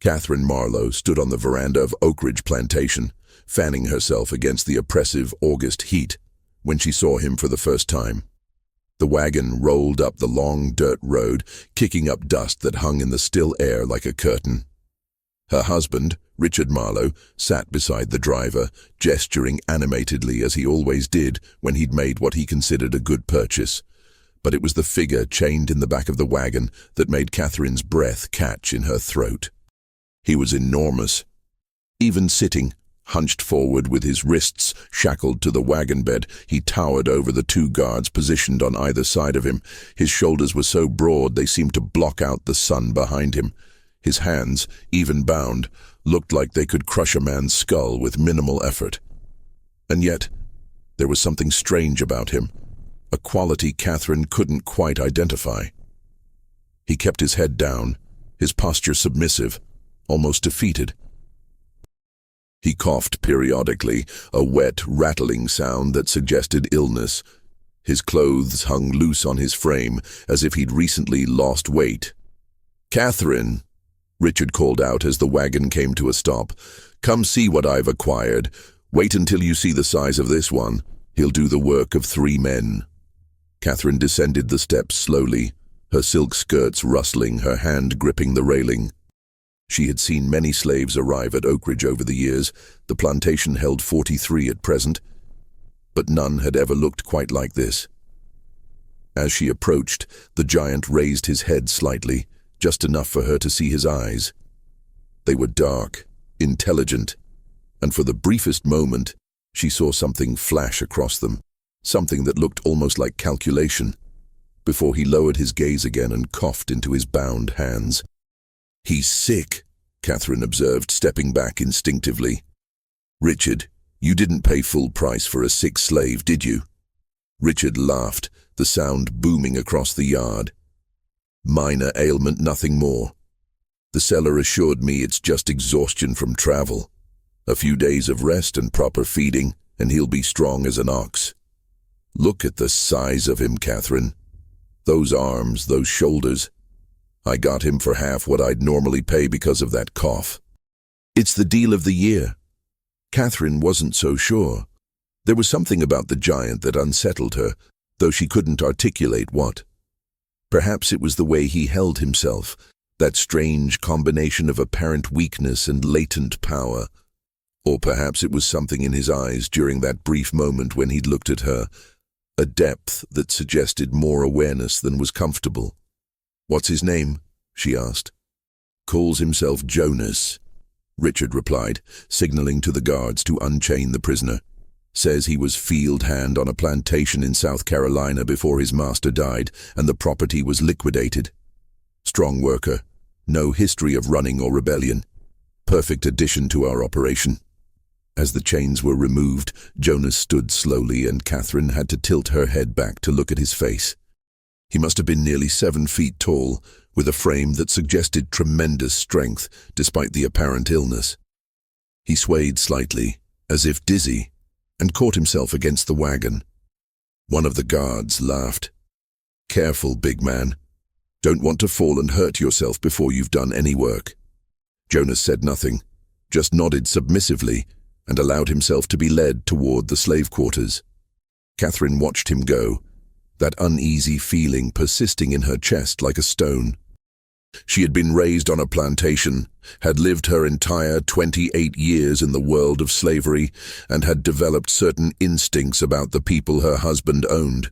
Catherine Marlowe stood on the veranda of Oakidge plantation, fanning herself against the oppressive August heat, when she saw him for the first time. The wagon rolled up the long dirt road, kicking up dust that hung in the still air like a curtain. Her husband, Richard Marlowe, sat beside the driver, gesturing animatedly as he always did when he'd made what he considered a good purchase. But it was the figure chained in the back of the wagon that made Catherine's breath catch in her throat. He was enormous. Even sitting, hunched forward with his wrists shackled to the wagon bed, he towered over the two guards positioned on either side of him. His shoulders were so broad they seemed to block out the sun behind him. His hands, even bound, looked like they could crush a man's skull with minimal effort. And yet, there was something strange about him, a quality Catherine couldn't quite identify. He kept his head down, his posture submissive, almost defeated. He coughed periodically, a wet, rattling sound that suggested illness. His clothes hung loose on his frame, as if he'd recently lost weight. "Catherine," Richard called out as the wagon came to a stop, "come see what I've acquired. Wait until you see the size of this one. He'll do the work of 3 men. Catherine descended the steps slowly, her silk skirts rustling, her hand gripping the railing. She had seen many slaves arrive at Oakidge over the years. The plantation held 43 at present, but none had ever looked quite like this. As she approached, the giant raised his head slightly, just enough for her to see his eyes. They were dark, intelligent, and for the briefest moment, she saw something flash across them, something that looked almost like calculation, before he lowered his gaze again and coughed into his bound hands. "He's sick," Catherine observed, stepping back instinctively. "Richard, you didn't pay full price for a sick slave, did you?" Richard laughed, the sound booming across the yard. "Minor ailment, nothing more. The seller assured me it's just exhaustion from travel. A few days of rest and proper feeding, and he'll be strong as an ox. Look at the size of him, Catherine. Those arms, those shoulders. I got him for half what I'd normally pay because of that cough." "It's the deal of the year." Catherine wasn't so sure. There was something about the giant that unsettled her, though she couldn't articulate what. Perhaps it was the way he held himself, that strange combination of apparent weakness and latent power. Or perhaps it was something in his eyes during that brief moment when he'd looked at her, a depth that suggested more awareness than was comfortable. "What's his name?" she asked. "Calls himself Jonas," Richard replied, signaling to the guards to unchain the prisoner. "Says he was field hand on a plantation in South Carolina before his master died, and the property was liquidated. Strong worker, no history of running or rebellion. Perfect addition to our operation." As the chains were removed, Jonas stood slowly, and Catherine had to tilt her head back to look at his face. He must have been nearly 7 feet tall, with a frame that suggested tremendous strength despite the apparent illness. He swayed slightly, as if dizzy, and caught himself against the wagon. One of the guards laughed. "Careful, big man. Don't want to fall and hurt yourself before you've done any work." Jonas said nothing, just nodded submissively and allowed himself to be led toward the slave quarters. Catherine watched him go, that uneasy feeling persisting in her chest like a stone. She had been raised on a plantation, had lived her entire 28 years in the world of slavery, and had developed certain instincts about the people her husband owned.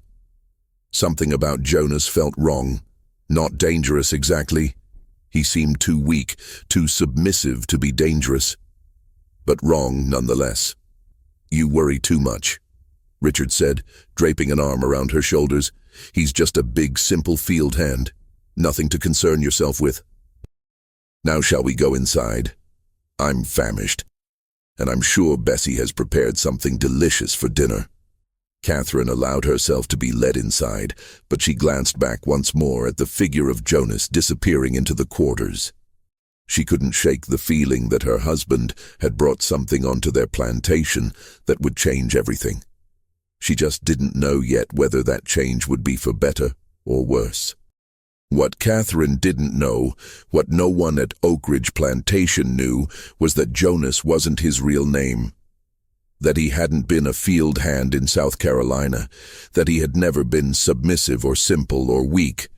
Something about Jonas felt wrong, not dangerous exactly. He seemed too weak, too submissive to be dangerous, but wrong nonetheless. "You worry too much," Richard said, draping an arm around her shoulders. "He's just a big, simple field hand. Nothing to concern yourself with. Now shall we go inside? I'm famished, and I'm sure Bessie has prepared something delicious for dinner." Catherine allowed herself to be led inside, but she glanced back once more at the figure of Jonas disappearing into the quarters. She couldn't shake the feeling that her husband had brought something onto their plantation that would change everything. She just didn't know yet whether that change would be for better or worse. What Catherine didn't know, what no one at Oakidge Plantation knew, was that Jonas wasn't his real name. That he hadn't been a field hand in South Carolina, that he had never been submissive or simple or weak,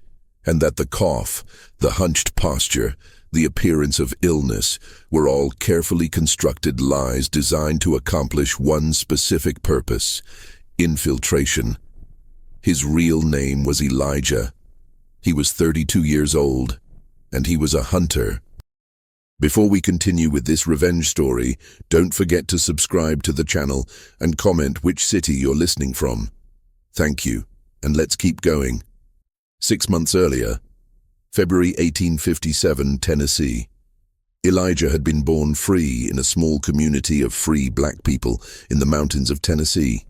and that the cough, the hunched posture, the appearance of illness were all carefully constructed lies designed to accomplish one specific purpose: infiltration. His real name was Elijah. He was 32 years old, and he was a hunter. Before we continue with this revenge story, don't forget to subscribe to the channel and comment which city you're listening from. Thank you, and let's keep going. 6 months earlier, February 1857, Tennessee. Elijah had been born free in a small community of free black people in the mountains of Tennessee.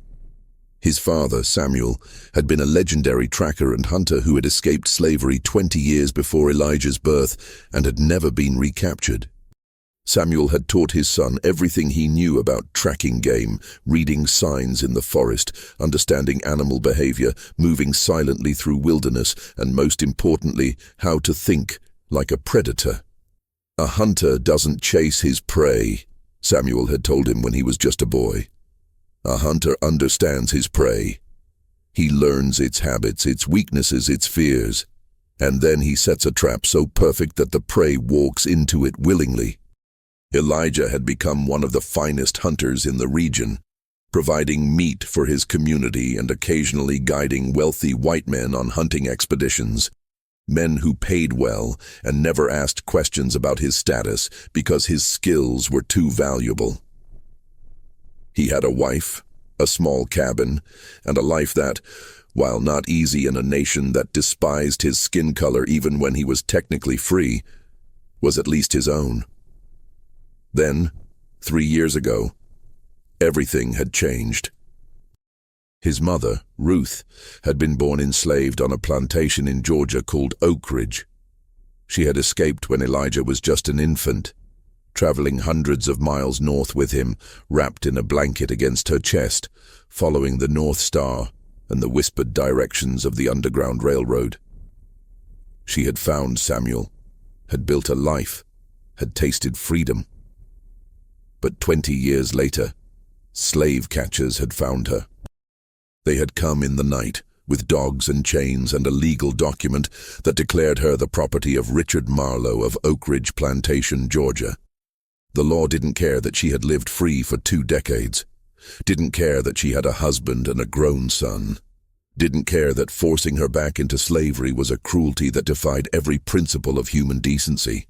His father, Samuel, had been a legendary tracker and hunter who had escaped slavery 20 years before Elijah's birth and had never been recaptured. Samuel had taught his son everything he knew about tracking game, reading signs in the forest, understanding animal behavior, moving silently through wilderness, and most importantly, how to think like a predator. A hunter doesn't chase his prey, Samuel had told him when he was just a boy. A hunter understands his prey. He learns its habits, its weaknesses, its fears, and then he sets a trap so perfect that the prey walks into it willingly. Elijah had become one of the finest hunters in the region, providing meat for his community and occasionally guiding wealthy white men on hunting expeditions, men who paid well and never asked questions about his status because his skills were too valuable. He had a wife, a small cabin, and a life that, while not easy in a nation that despised his skin color even when he was technically free, was at least his own. Then, 3 years ago, everything had changed. His mother, Ruth, had been born enslaved on a plantation in Georgia called Oakidge. She had escaped when Elijah was just an infant, traveling hundreds of miles north with him, wrapped in a blanket against her chest, following the North Star and the whispered directions of the Underground Railroad. She had found Samuel, had built a life, had tasted freedom. But 20 years later, slave catchers had found her. They had come in the night, with dogs and chains and a legal document that declared her the property of Richard Marlowe of Oakidge Plantation, Georgia. The law didn't care that she had lived free for 2 decades, didn't care that she had a husband and a grown son, didn't care that forcing her back into slavery was a cruelty that defied every principle of human decency.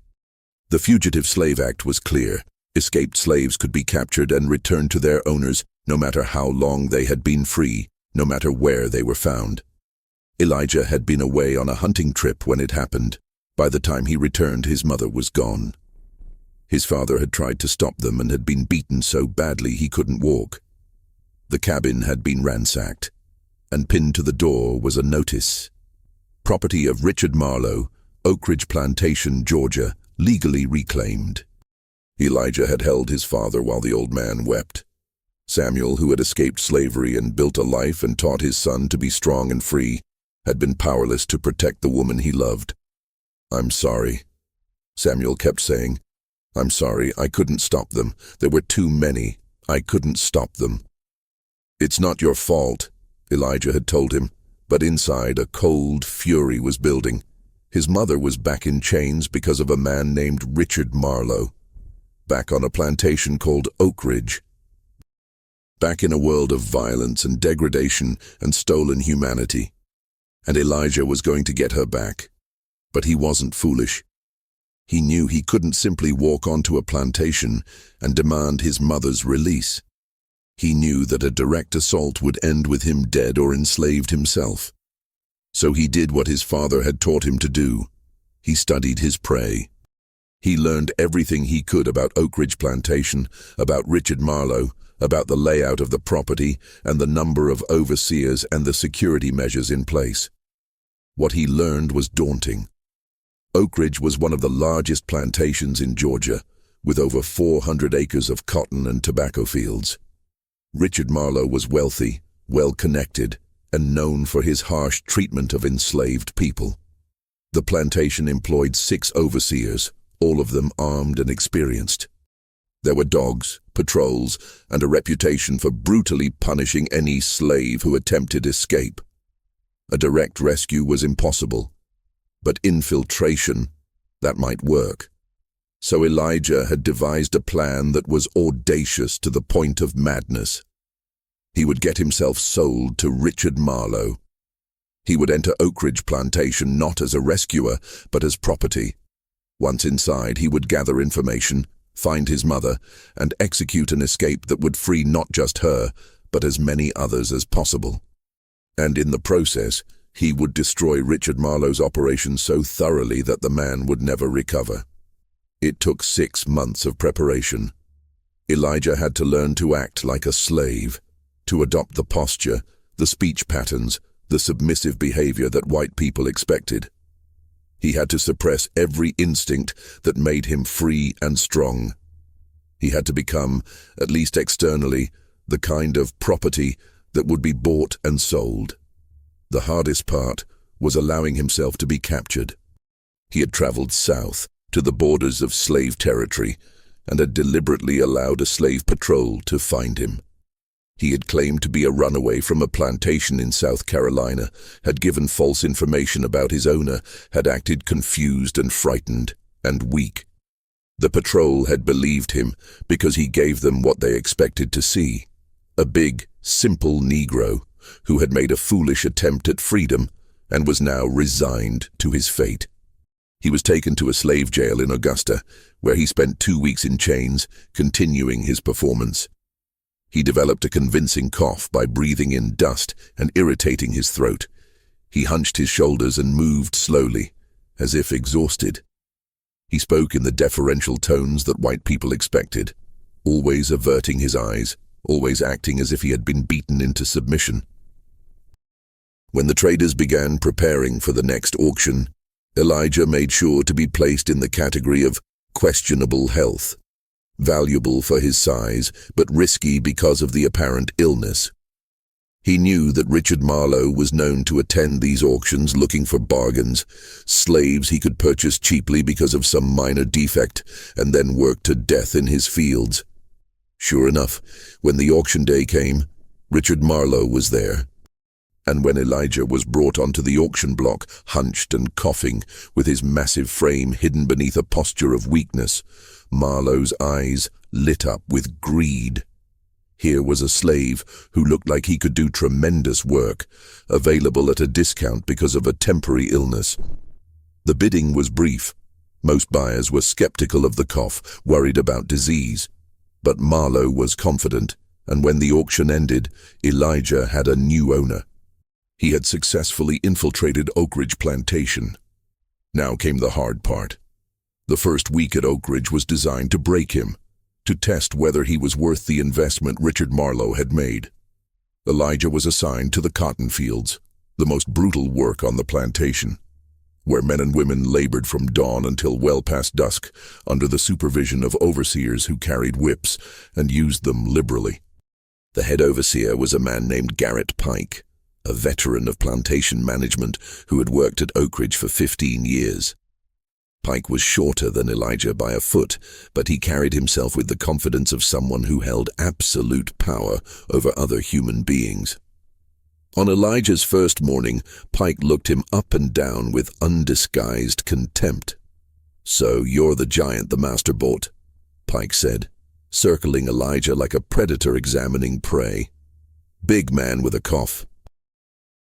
The Fugitive Slave Act was clear. Escaped slaves could be captured and returned to their owners no matter how long they had been free, no matter where they were found. Elijah had been away on a hunting trip when it happened. By the time he returned, his mother was gone. His father had tried to stop them and had been beaten so badly he couldn't walk. The cabin had been ransacked, and pinned to the door was a notice. Property of Richard Marlowe, Oakidge Plantation, Georgia, legally reclaimed. Elijah had held his father while the old man wept. Samuel, who had escaped slavery and built a life and taught his son to be strong and free, had been powerless to protect the woman he loved. "I'm sorry," Samuel kept saying. "I'm sorry, I couldn't stop them. There were too many. I couldn't stop them." "It's not your fault," Elijah had told him, but inside a cold fury was building. His mother was back in chains because of a man named Richard Marlowe, back on a plantation called Oakidge, back in a world of violence and degradation and stolen humanity. And Elijah was going to get her back. But he wasn't foolish. He knew he couldn't simply walk onto a plantation and demand his mother's release. He knew that a direct assault would end with him dead or enslaved himself. So he did what his father had taught him to do. He studied his prey. He learned everything he could about Oakidge Plantation, about Richard Marlowe, about the layout of the property and the number of overseers and the security measures in place. What he learned was daunting. Oakidge was one of the largest plantations in Georgia, with over 400 acres of cotton and tobacco fields. Richard Marlowe was wealthy, well-connected, and known for his harsh treatment of enslaved people. The plantation employed 6 overseers, all of them armed and experienced. There were dogs, patrols, and a reputation for brutally punishing any slave who attempted escape. A direct rescue was impossible, but infiltration, that might work. So Elijah had devised a plan that was audacious to the point of madness. He would get himself sold to Richard Marlowe. He would enter Oakidge plantation not as a rescuer, but as property. Once inside, he would gather information, find his mother, and execute an escape that would free not just her, but as many others as possible. And in the process, he would destroy Richard Marlowe's operation so thoroughly that the man would never recover. It took 6 months of preparation. Elijah had to learn to act like a slave, to adopt the posture, the speech patterns, the submissive behavior that white people expected. He had to suppress every instinct that made him free and strong. He had to become, at least externally, the kind of property that would be bought and sold. The hardest part was allowing himself to be captured. He had traveled south to the borders of slave territory and had deliberately allowed a slave patrol to find him. He had claimed to be a runaway from a plantation in South Carolina, had given false information about his owner, had acted confused and frightened and weak. The patrol had believed him because he gave them what they expected to see: a big, simple Negro who had made a foolish attempt at freedom and was now resigned to his fate. He was taken to a slave jail in Augusta, where he spent 2 weeks in chains, continuing his performance. He developed a convincing cough by breathing in dust and irritating his throat. He hunched his shoulders and moved slowly, as if exhausted. He spoke in the deferential tones that white people expected, always averting his eyes, always acting as if he had been beaten into submission. When the traders began preparing for the next auction, Elijah made sure to be placed in the category of questionable health. Valuable for his size, but risky because of the apparent illness. He knew that Richard Marlowe was known to attend these auctions looking for bargains, slaves he could purchase cheaply because of some minor defect, and then work to death in his fields. Sure enough, when the auction day came, Richard Marlowe was there. And when Elijah was brought onto the auction block, hunched and coughing, with his massive frame hidden beneath a posture of weakness, Marlowe's eyes lit up with greed. Here was a slave who looked like he could do tremendous work, available at a discount because of a temporary illness. The bidding was brief. Most buyers were skeptical of the cough, worried about disease. But Marlowe was confident, and when the auction ended, Elijah had a new owner. He had successfully infiltrated Oakidge plantation. Now came the hard part. The first week at Oakidge was designed to break him, to test whether he was worth the investment Richard Marlowe had made. Elijah was assigned to the cotton fields, the most brutal work on the plantation, where men and women labored from dawn until well past dusk under the supervision of overseers who carried whips and used them liberally. The head overseer was a man named Garrett Pike, a veteran of plantation management who had worked at Oakidge for 15 years. Pike was shorter than Elijah by a foot, but he carried himself with the confidence of someone who held absolute power over other human beings. On Elijah's first morning, Pike looked him up and down with undisguised contempt. "So you're the giant the master bought," Pike said, circling Elijah like a predator examining prey. "Big man with a cough.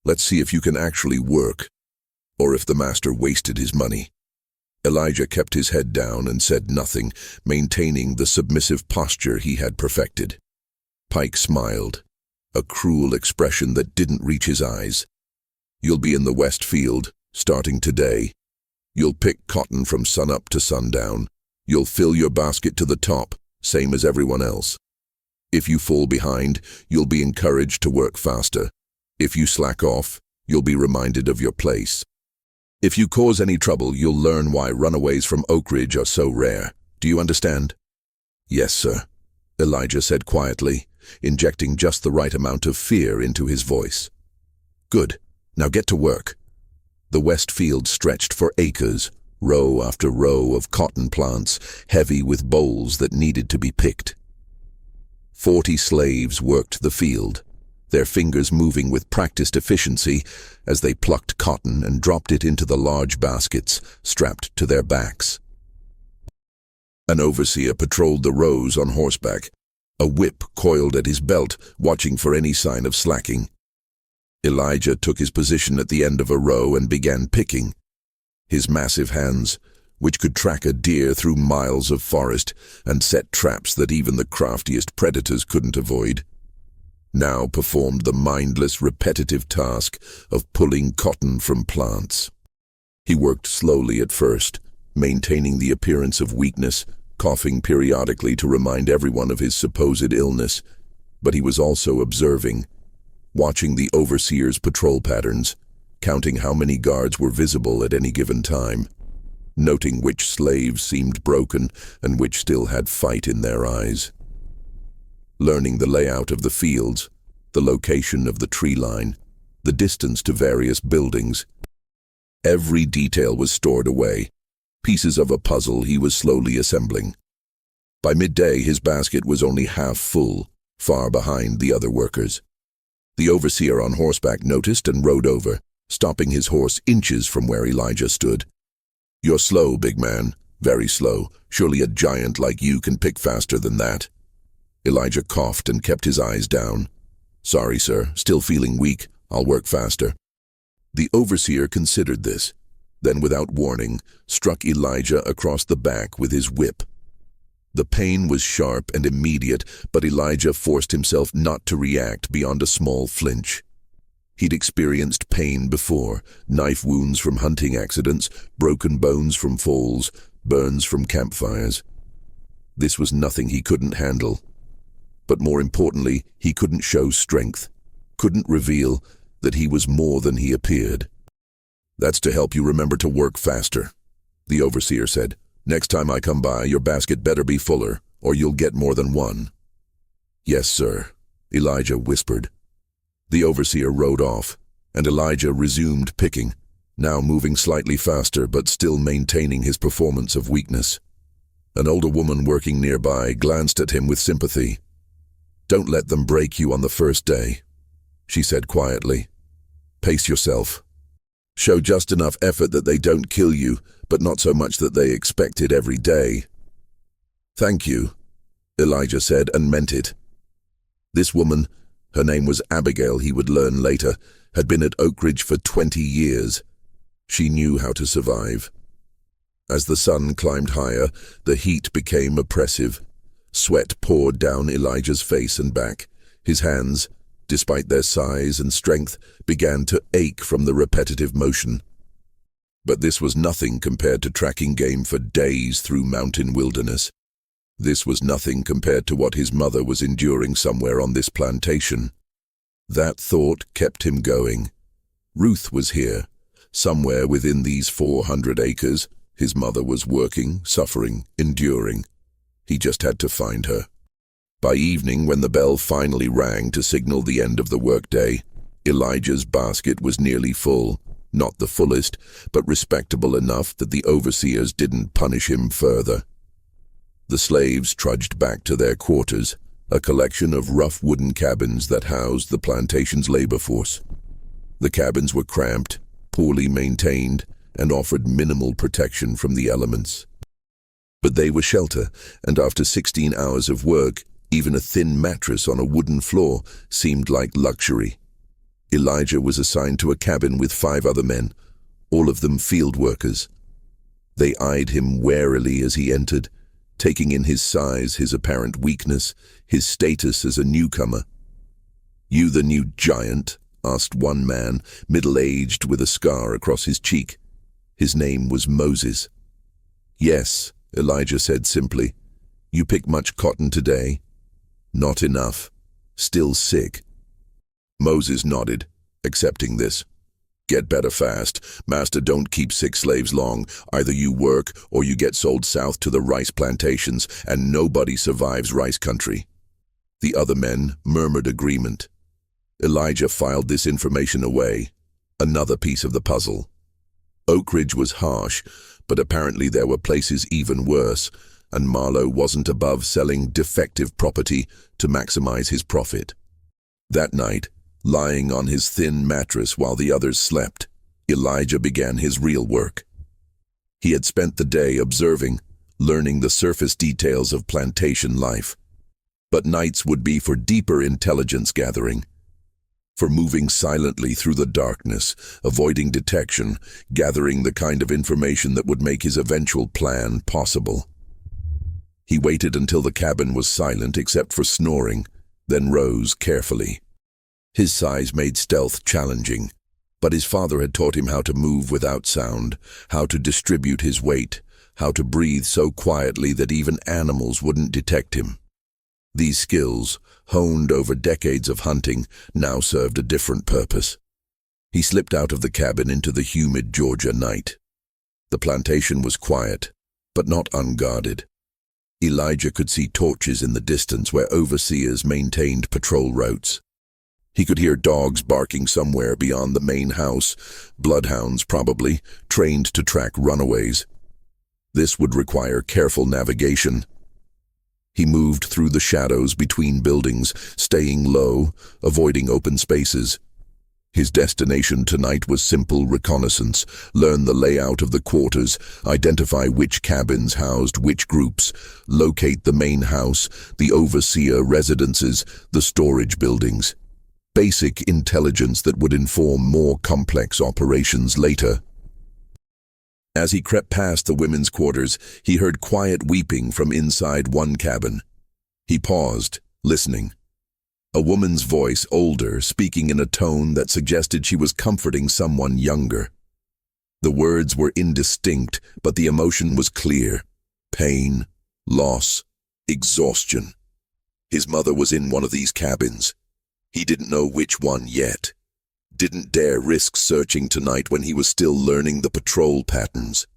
Let's see if you can actually work, or if the master wasted his money." Elijah kept his head down and said nothing, maintaining the submissive posture he had perfected. Pike smiled, a cruel expression that didn't reach his eyes. "You'll be in the West Field, starting today. You'll pick cotton from sunup to sundown. You'll fill your basket to the top, same as everyone else. If you fall behind, you'll be encouraged to work faster. If you slack off, you'll be reminded of your place. If you cause any trouble, you'll learn why runaways from Oakidge are so rare. Do you understand?" "Yes, sir," Elijah said quietly, injecting just the right amount of fear into his voice. "Good. Now get to work." The west field stretched for acres, row after row of cotton plants, heavy with bolls that needed to be picked. 40 slaves worked the field, their fingers moving with practiced efficiency as they plucked cotton and dropped it into the large baskets strapped to their backs. An overseer patrolled the rows on horseback, a whip coiled at his belt, watching for any sign of slacking. Elijah took his position at the end of a row and began picking. His massive hands, which could track a deer through miles of forest and set traps that even the craftiest predators couldn't avoid, now performed the mindless, repetitive task of pulling cotton from plants. He worked slowly at first, maintaining the appearance of weakness, coughing periodically to remind everyone of his supposed illness, but he was also observing, watching the overseer's patrol patterns, counting how many guards were visible at any given time, noting which slaves seemed broken and which still had fight in their eyes. Learning the layout of the fields, the location of the tree line, the distance to various buildings. Every detail was stored away, pieces of a puzzle he was slowly assembling. By midday, his basket was only half full, far behind the other workers. The overseer on horseback noticed and rode over, stopping his horse inches from where Elijah stood. "You're slow, big man, very slow. Surely a giant like you can pick faster than that." Elijah coughed and kept his eyes down. "Sorry, sir, still feeling weak. I'll work faster." The overseer considered this, then without warning, struck Elijah across the back with his whip. The pain was sharp and immediate, but Elijah forced himself not to react beyond a small flinch. He'd experienced pain before, knife wounds from hunting accidents, broken bones from falls, burns from campfires. This was nothing he couldn't handle. But more importantly, he couldn't show strength, couldn't reveal that he was more than he appeared. "That's to help you remember to work faster," the overseer said. "Next time I come by, your basket better be fuller, or you'll get more than one." "Yes, sir," Elijah whispered. The overseer rode off, and Elijah resumed picking, now moving slightly faster but still maintaining his performance of weakness. An older woman working nearby glanced at him with sympathy. "Don't let them break you on the first day," she said quietly. "Pace yourself. Show just enough effort that they don't kill you, but not so much that they expect it every day." "Thank you," Elijah said, and meant it. This woman, her name was Abigail, he would learn later, had been at Oakidge for 20 years. She knew how to survive. As the sun climbed higher, the heat became oppressive. Sweat poured down Elijah's face and back. His hands, despite their size and strength, began to ache from the repetitive motion. But this was nothing compared to tracking game for days through mountain wilderness. This was nothing compared to what his mother was enduring somewhere on this plantation. That thought kept him going. Ruth was here, somewhere within these 400 acres. His mother was working, suffering, enduring. He just had to find her. By evening, when the bell finally rang to signal the end of the workday, Elijah's basket was nearly full. Not the fullest, but respectable enough that the overseers didn't punish him further. The slaves trudged back to their quarters, a collection of rough wooden cabins that housed the plantation's labor force. The cabins were cramped, poorly maintained, and offered minimal protection from the elements. But they were shelter, and after 16 hours of work, even a thin mattress on a wooden floor seemed like luxury. Elijah was assigned to a cabin with 5 other men, all of them field workers. They eyed him warily as he entered, taking in his size, his apparent weakness, his status as a newcomer. "You the new giant?" asked one man, middle-aged with a scar across his cheek. His name was Moses. "Yes," Elijah said simply. "You pick much cotton today?" "Not enough. Still sick." Moses nodded, accepting this. "Get better fast. Master don't keep sick slaves long. Either you work or you get sold south to the rice plantations, and nobody survives rice country." The other men murmured agreement. Elijah filed this information away. Another piece of the puzzle. Oakidge was harsh, but apparently there were places even worse, and Marlowe wasn't above selling defective property to maximize his profit. That night, lying on his thin mattress while the others slept, Elijah began his real work. He had spent the day observing, learning the surface details of plantation life. But nights would be for deeper intelligence gathering, for moving silently through the darkness, avoiding detection, gathering the kind of information that would make his eventual plan possible. He waited until the cabin was silent except for snoring, then rose carefully. His size made stealth challenging, but his father had taught him how to move without sound, how to distribute his weight, how to breathe so quietly that even animals wouldn't detect him. These skills, honed over decades of hunting, now served a different purpose. He slipped out of the cabin into the humid Georgia night. The plantation was quiet, but not unguarded. Elijah could see torches in the distance where overseers maintained patrol routes. He could hear dogs barking somewhere beyond the main house, bloodhounds probably, trained to track runaways. This would require careful navigation. He moved through the shadows between buildings, staying low, avoiding open spaces. His destination tonight was simple reconnaissance, learn the layout of the quarters, identify which cabins housed which groups, locate the main house, the overseer residences, the storage buildings. Basic intelligence that would inform more complex operations later. As he crept past the women's quarters, he heard quiet weeping from inside one cabin. He paused, listening. A woman's voice, older, speaking in a tone that suggested she was comforting someone younger. The words were indistinct, but the emotion was clear. Pain, loss, exhaustion. His mother was in one of these cabins. He didn't know which one yet. Didn't dare risk searching tonight when he was still learning the patrol patterns.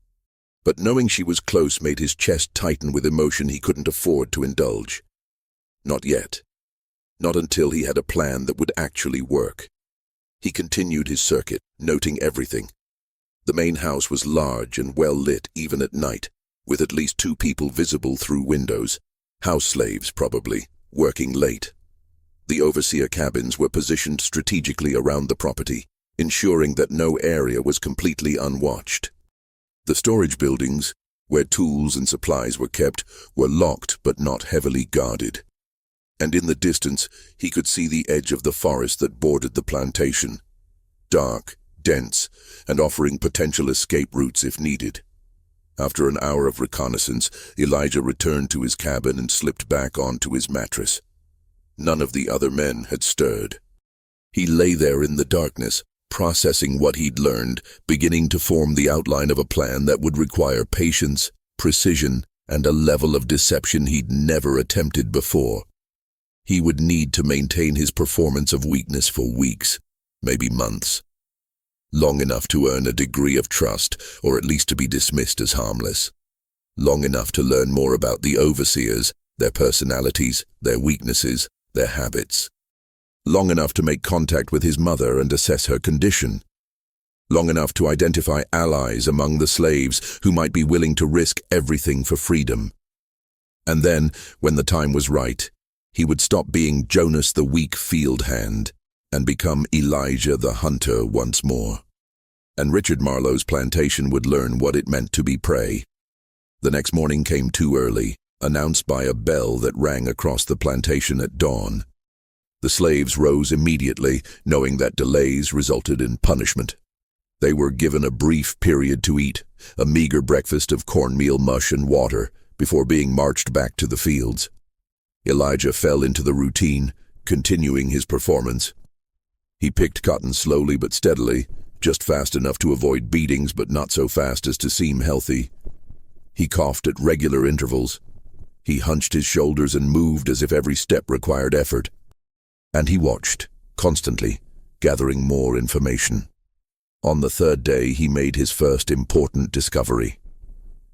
But knowing she was close made his chest tighten with emotion he couldn't afford to indulge. Not yet. Not until he had a plan that would actually work. He continued his circuit, noting everything. The main house was large and well lit even at night, with at least 2 people visible through windows. House slaves, probably, working late. The overseer cabins were positioned strategically around the property, ensuring that no area was completely unwatched. The storage buildings, where tools and supplies were kept, were locked but not heavily guarded. And in the distance, he could see the edge of the forest that bordered the plantation. Dark, dense, and offering potential escape routes if needed. After an hour of reconnaissance, Elijah returned to his cabin and slipped back onto his mattress. None of the other men had stirred. He lay there in the darkness, processing what he'd learned, beginning to form the outline of a plan that would require patience, precision, and a level of deception he'd never attempted before. He would need to maintain his performance of weakness for weeks, maybe months. Long enough to earn a degree of trust, or at least to be dismissed as harmless. Long enough to learn more about the overseers, their personalities, their weaknesses, their habits. Long enough to make contact with his mother and assess her condition. Long enough to identify allies among the slaves who might be willing to risk everything for freedom. And then, when the time was right, he would stop being Jonas the weak field hand and become Elijah the hunter once more. And Richard Marlowe's plantation would learn what it meant to be prey. The next morning came too early, announced by a bell that rang across the plantation at dawn. The slaves rose immediately, knowing that delays resulted in punishment. They were given a brief period to eat, a meager breakfast of cornmeal mush and water, before being marched back to the fields. Elijah fell into the routine, continuing his performance. He picked cotton slowly but steadily, just fast enough to avoid beatings but not so fast as to seem healthy. He coughed at regular intervals. He hunched his shoulders and moved as if every step required effort. And he watched, constantly, gathering more information. On the 3rd day, he made his first important discovery.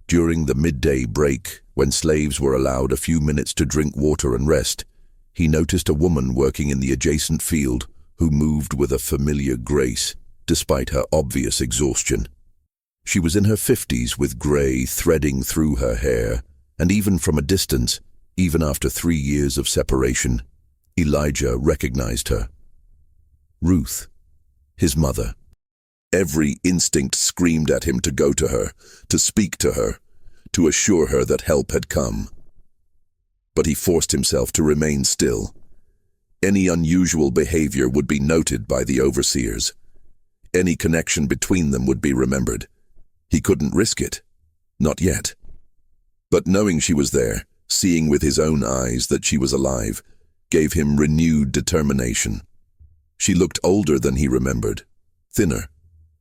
During the midday break, when slaves were allowed a few minutes to drink water and rest, he noticed a woman working in the adjacent field who moved with a familiar grace, despite her obvious exhaustion. She was in her 50s with grey threading through her hair, and even from a distance, even after 3 years of separation, Elijah recognized her. Ruth, his mother. Every instinct screamed at him to go to her, to speak to her, to assure her that help had come. But he forced himself to remain still. Any unusual behavior would be noted by the overseers. Any connection between them would be remembered. He couldn't risk it. Not yet. But knowing she was there, seeing with his own eyes that she was alive, gave him renewed determination. She looked older than he remembered, thinner,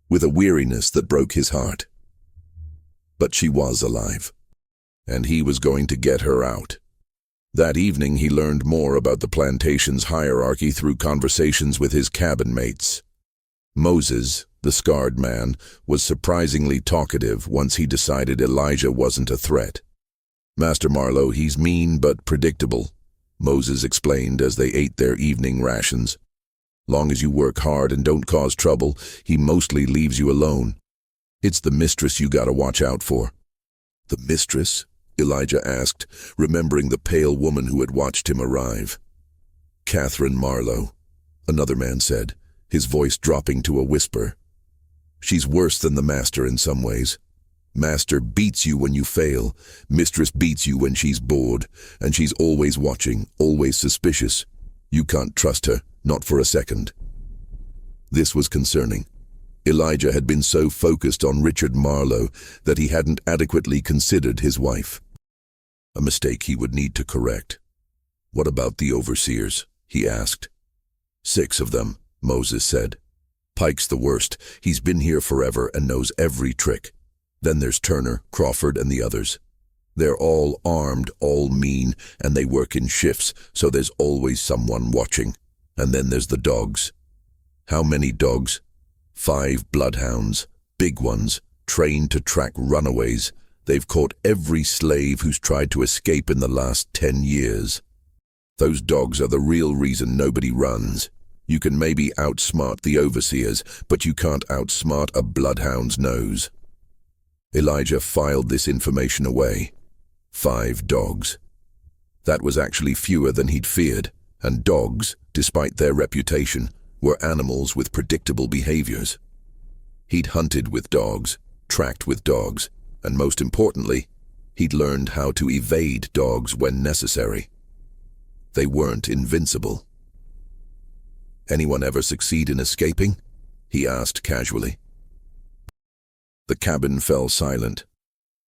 with a weariness that broke his heart. But she was alive, and he was going to get her out. That evening he learned more about the plantation's hierarchy through conversations with his cabin mates. Moses, the scarred man, was surprisingly talkative once he decided Elijah wasn't a threat. "Master Marlowe, he's mean but predictable," Moses explained as they ate their evening rations. "Long as you work hard and don't cause trouble, he mostly leaves you alone. It's the mistress you gotta watch out for." "The mistress?" Elijah asked, remembering the pale woman who had watched him arrive. "Catherine Marlowe," another man said, his voice dropping to a whisper. "She's worse than the master in some ways. Master beats you when you fail, mistress beats you when she's bored, and she's always watching, always suspicious. You can't trust her, not for a second." This was concerning. Elijah had been so focused on Richard Marlowe that he hadn't adequately considered his wife. A mistake he would need to correct. "What about the overseers?" he asked. "6 of them," Moses said. "Pike's the worst. He's been here forever and knows every trick. Then there's Turner, Crawford, and the others. They're all armed, all mean, and they work in shifts, so there's always someone watching. And then there's the dogs." "How many dogs?" 5 bloodhounds, big ones, trained to track runaways. They've caught every slave who's tried to escape in the last 10 years. Those dogs are the real reason nobody runs. You can maybe outsmart the overseers, but you can't outsmart a bloodhound's nose." Elijah filed this information away. 5 dogs. That was actually fewer than he'd feared, and dogs, despite their reputation, were animals with predictable behaviors. He'd hunted with dogs, tracked with dogs, and most importantly, he'd learned how to evade dogs when necessary. They weren't invincible. "Anyone ever succeed in escaping?" he asked casually. The cabin fell silent.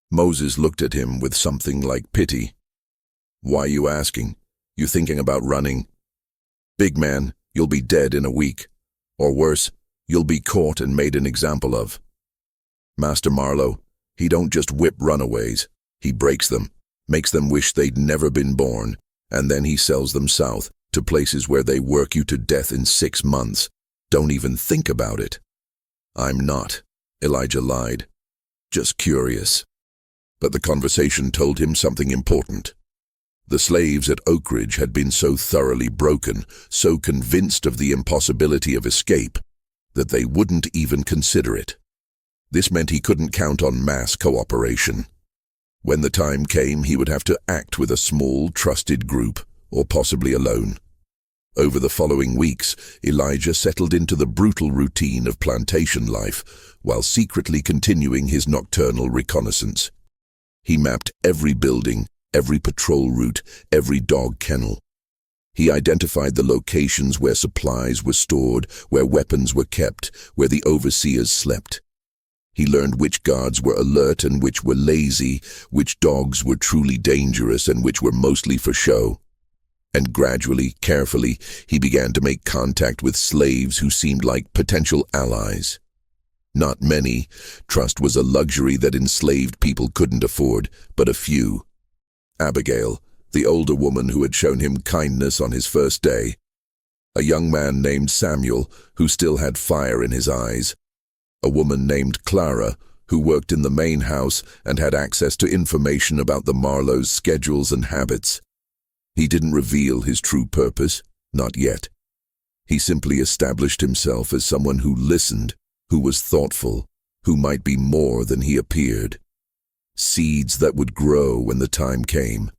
Moses looked at him with something like pity. "Why you asking? You thinking about running? Big man, you'll be dead in a week. Or worse, you'll be caught and made an example of. Master Marlowe, he don't just whip runaways. He breaks them, makes them wish they'd never been born, and then he sells them south to places where they work you to death in 6 months. Don't even think about it." "I'm not," Elijah lied. "Just curious." But the conversation told him something important. The slaves at Oakidge had been so thoroughly broken, so convinced of the impossibility of escape, that they wouldn't even consider it. This meant he couldn't count on mass cooperation. When the time came, he would have to act with a small, trusted group, or possibly alone. Over the following weeks, Elijah settled into the brutal routine of plantation life, while secretly continuing his nocturnal reconnaissance. He mapped every building, every patrol route, every dog kennel. He identified the locations where supplies were stored, where weapons were kept, where the overseers slept. He learned which guards were alert and which were lazy, which dogs were truly dangerous and which were mostly for show. And gradually, carefully, he began to make contact with slaves who seemed like potential allies. Not many. Trust was a luxury that enslaved people couldn't afford, but a few. Abigail, the older woman who had shown him kindness on his first day. A young man named Samuel, who still had fire in his eyes. A woman named Clara, who worked in the main house and had access to information about the Marlowe's schedules and habits. He didn't reveal his true purpose, not yet. He simply established himself as someone who listened, who was thoughtful, who might be more than he appeared. Seeds that would grow when the time came.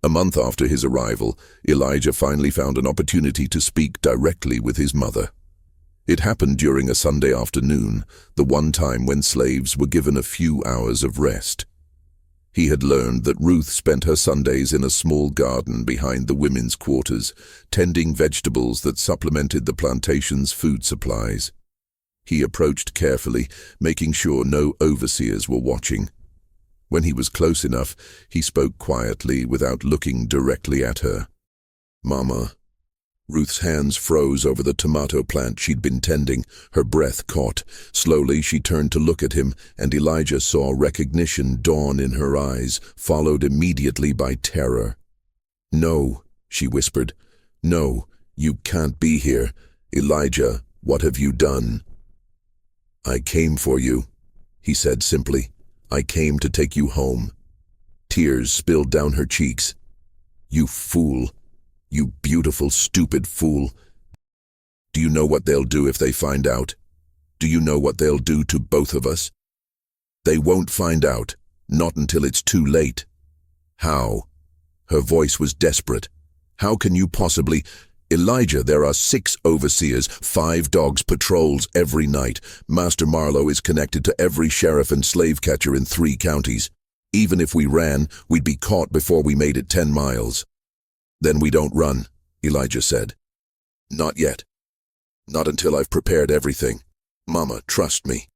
A month after his arrival, Elijah finally found an opportunity to speak directly with his mother. It happened during a Sunday afternoon, the one time when slaves were given a few hours of rest. He had learned that Ruth spent her Sundays in a small garden behind the women's quarters, tending vegetables that supplemented the plantation's food supplies. He approached carefully, making sure no overseers were watching. When he was close enough, he spoke quietly without looking directly at her. "Mama." Ruth's hands froze over the tomato plant she'd been tending, her breath caught. Slowly she turned to look at him, and Elijah saw recognition dawn in her eyes, followed immediately by terror. "No," she whispered. "No, you can't be here. Elijah, what have you done?" "I came for you," he said simply. "I came to take you home." Tears spilled down her cheeks. "You fool. You beautiful, stupid fool. Do you know what they'll do if they find out? Do you know what they'll do to both of us? They won't find out, not until it's too late." "How?" Her voice was desperate. "How can you possibly—" "Elijah, there are 6 overseers, 5 dogs patrols every night. Master Marlowe is connected to every sheriff and slave catcher in 3 counties. Even if we ran, we'd be caught before we made it 10 miles. "Then we don't run," Elijah said. "Not yet. Not until I've prepared everything. Mama, trust me.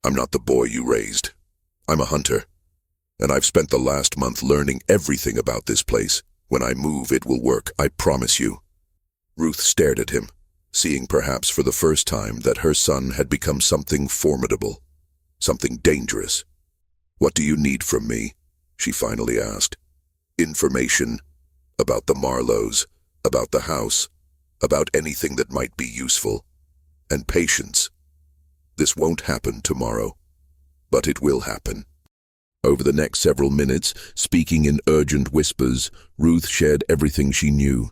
I'm not the boy you raised. I'm a hunter. And I've spent the last month learning everything about this place. When I move, it will work, I promise you." Ruth stared at him, seeing perhaps for the first time that her son had become something formidable, something dangerous. "What do you need from me?" she finally asked. "Information. About the Marlowes, about the house, about anything that might be useful. And patience. This won't happen tomorrow, but it will happen." Over the next several minutes, speaking in urgent whispers, Ruth shared everything she knew.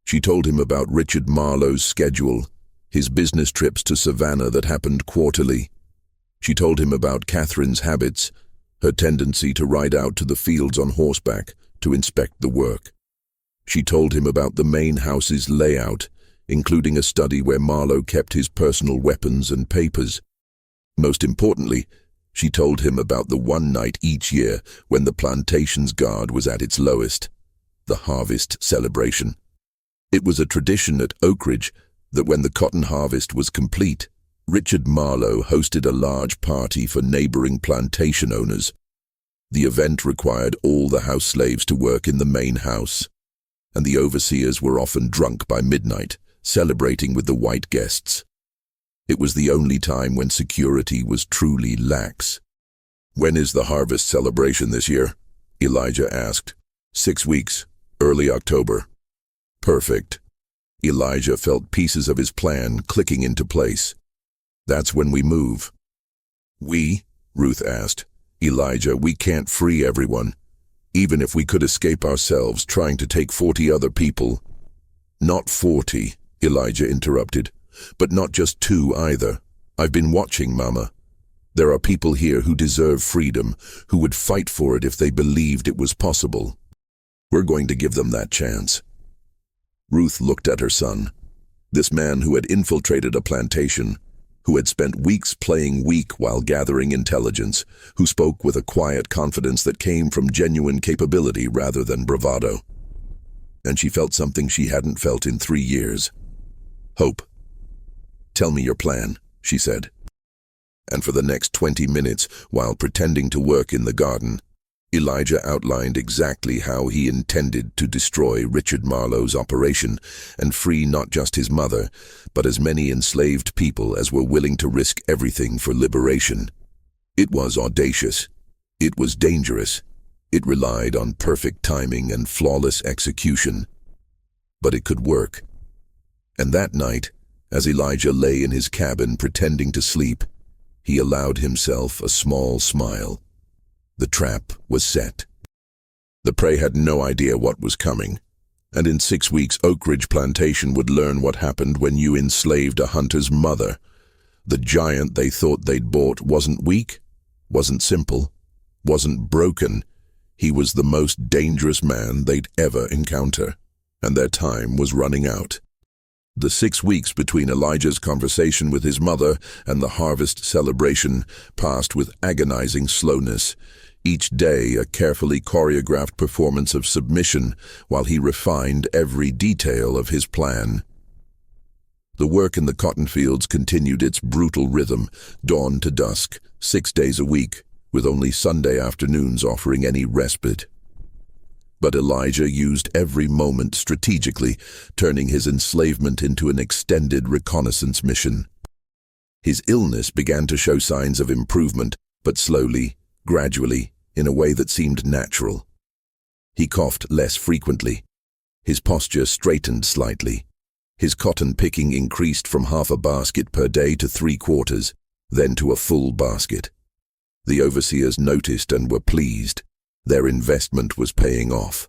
She told him about Richard Marlowe's schedule, his business trips to Savannah that happened quarterly. She told him about Catherine's habits, her tendency to ride out to the fields on horseback to inspect the work. She told him about the main house's layout, including a study where Marlowe kept his personal weapons and papers. Most importantly, she told him about the one night each year when the plantation's guard was at its lowest, the harvest celebration. It was a tradition at Oakidge that when the cotton harvest was complete, Richard Marlowe hosted a large party for neighboring plantation owners. The event required all the house slaves to work in the main house, and the overseers were often drunk by midnight, celebrating with the white guests. It was the only time when security was truly lax. "When is the harvest celebration this year?" Elijah asked. 6 weeks, early October." "Perfect." Elijah felt pieces of his plan clicking into place. "That's when we move." "We?" Ruth asked. "Elijah, we can't free everyone. Even if we could escape ourselves trying to take 40 other people." "Not 40, Elijah interrupted. "But not just 2 either. I've been watching, Mama. There are people here who deserve freedom, who would fight for it if they believed it was possible. We're going to give them that chance." Ruth looked at her son. This man who had infiltrated a plantation, who had spent weeks playing weak while gathering intelligence, who spoke with a quiet confidence that came from genuine capability rather than bravado. And she felt something she hadn't felt in 3 years. Hope. "Tell me your plan," she said. And for the next 20 minutes, while pretending to work in the garden, Elijah outlined exactly how he intended to destroy Richard Marlowe's operation and free not just his mother, but as many enslaved people as were willing to risk everything for liberation. It was audacious. It was dangerous. It relied on perfect timing and flawless execution. But it could work. And that night, as Elijah lay in his cabin pretending to sleep, he allowed himself a small smile. The trap was set. The prey had no idea what was coming, and in 6 weeks Oakidge plantation would learn what happened when you enslaved a hunter's mother. The giant they thought they'd bought wasn't weak, wasn't simple, wasn't broken. He was the most dangerous man they'd ever encounter, and their time was running out. The 6 weeks between Elijah's conversation with his mother and the harvest celebration passed with agonizing slowness, each day a carefully choreographed performance of submission while he refined every detail of his plan. The work in the cotton fields continued its brutal rhythm, dawn to dusk, 6 days a week, with only Sunday afternoons offering any respite. But Elijah used every moment strategically, turning his enslavement into an extended reconnaissance mission. His illness began to show signs of improvement, but slowly, gradually, in a way that seemed natural. He coughed less frequently. His posture straightened slightly. His cotton picking increased from half a basket per day to 3/4, then to a full basket. The overseers noticed and were pleased. Their investment was paying off.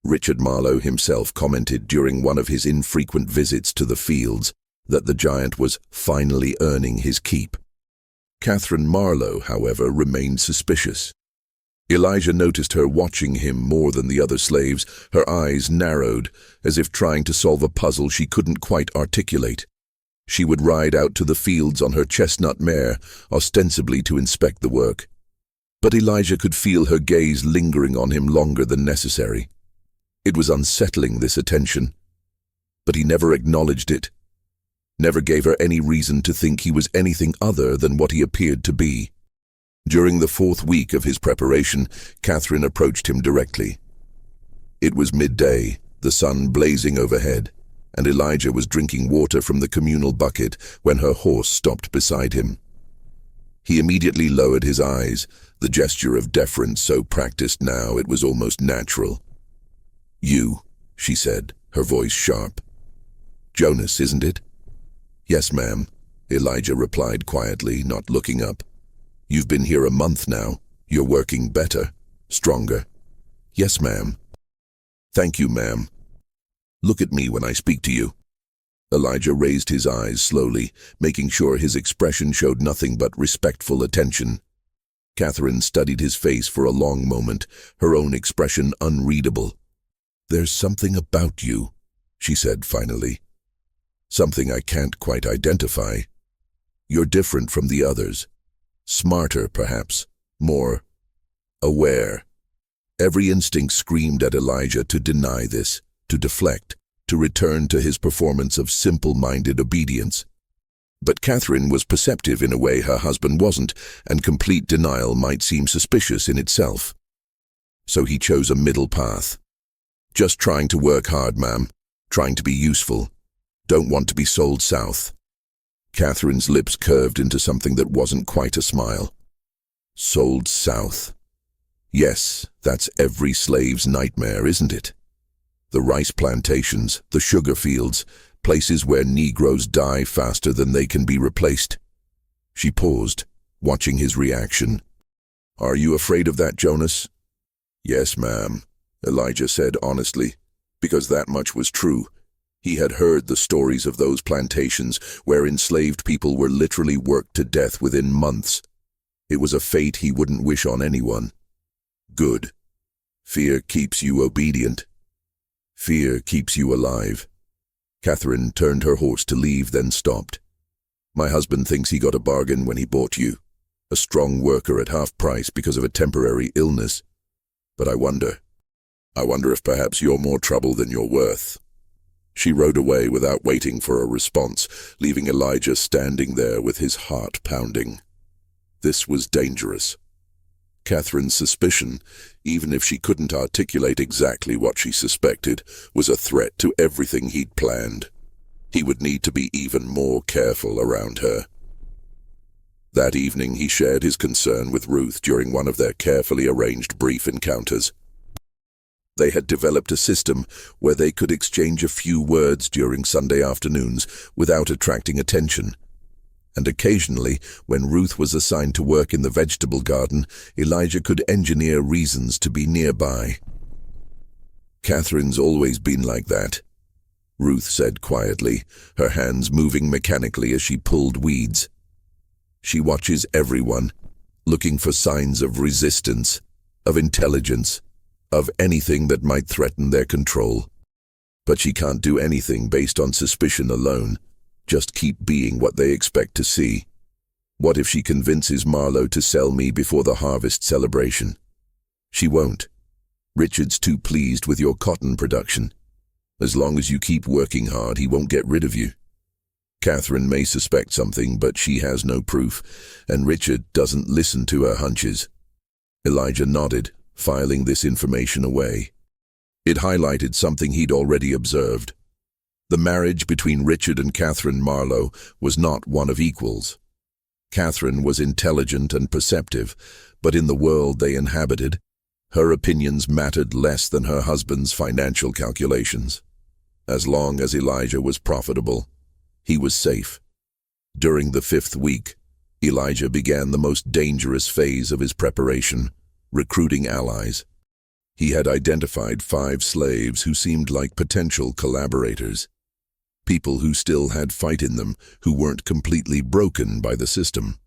Richard Marlowe himself commented during one of his infrequent visits to the fields that the giant was finally earning his keep. Catherine Marlowe, however, remained suspicious. Elijah noticed her watching him more than the other slaves, her eyes narrowed, as if trying to solve a puzzle she couldn't quite articulate. She would ride out to the fields on her chestnut mare, ostensibly to inspect the work. But Elijah could feel her gaze lingering on him longer than necessary. It was unsettling, this attention. But he never acknowledged it, never gave her any reason to think he was anything other than what he appeared to be. During the 4th week of his preparation, Catherine approached him directly. It was midday, the sun blazing overhead, and Elijah was drinking water from the communal bucket when her horse stopped beside him. He immediately lowered his eyes, the gesture of deference so practiced now it was almost natural. "You," she said, her voice sharp. "Jonas, isn't it?" "Yes, ma'am," Elijah replied quietly, not looking up. "You've been here a month now. You're working better, stronger." "Yes, ma'am." "Thank you, ma'am. Look at me when I speak to you." Elijah raised his eyes slowly, making sure his expression showed nothing but respectful attention. Catherine studied his face for a long moment, her own expression unreadable. "There's something about you," she said finally. "Something I can't quite identify. You're different from the others. Smarter, perhaps. More aware." Every instinct screamed at Elijah to deny this, to deflect, to return to his performance of simple-minded obedience. But Catherine was perceptive in a way her husband wasn't, and complete denial might seem suspicious in itself. So he chose a middle path. "Just trying to work hard, ma'am. Trying to be useful. Don't want to be sold south." Catherine's lips curved into something that wasn't quite a smile. Sold south. Yes, that's every slave's nightmare, isn't it? The rice plantations, the sugar fields, places where Negroes die faster than they can be replaced. She paused, watching his reaction. "Are you afraid of that, Jonas?" "Yes, ma'am," Elijah said honestly, because that much was true. He had heard the stories of those plantations where enslaved people were literally worked to death within months. It was a fate he wouldn't wish on anyone. "Good. Fear keeps you obedient. Fear keeps you alive." Catherine turned her horse to leave, then stopped. "My husband thinks he got a bargain when he bought you. A strong worker at half price because of a temporary illness. But I wonder if perhaps you're more trouble than you're worth." She rode away without waiting for a response, leaving Elijah standing there with his heart pounding. This was dangerous. Catherine's suspicion, even if she couldn't articulate exactly what she suspected, was a threat to everything he'd planned. He would need to be even more careful around her. That evening he shared his concern with Ruth during one of their carefully arranged brief encounters. They had developed a system where they could exchange a few words during Sunday afternoons without attracting attention. And occasionally, when Ruth was assigned to work in the vegetable garden, Elijah could engineer reasons to be nearby. "Catherine's always been like that," Ruth said quietly, her hands moving mechanically as she pulled weeds. She watches everyone, looking for signs of resistance, of intelligence, of anything that might threaten their control. But she can't do anything based on suspicion alone, just keep being what they expect to see. What if she convinces Marlowe to sell me before the harvest celebration? She won't. Richard's too pleased with your cotton production. As long as you keep working hard, he won't get rid of you. Catherine may suspect something, but she has no proof, and Richard doesn't listen to her hunches. Elijah nodded, filing this information away. It highlighted something he'd already observed. The marriage between Richard and Catherine Marlowe was not one of equals. Catherine was intelligent and perceptive, but in the world they inhabited, her opinions mattered less than her husband's financial calculations. As long as Elijah was profitable, he was safe. During the 5th week, Elijah began the most dangerous phase of his preparation, recruiting allies. He had identified 5 slaves who seemed like potential collaborators. People who still had fight in them, who weren't completely broken by the system.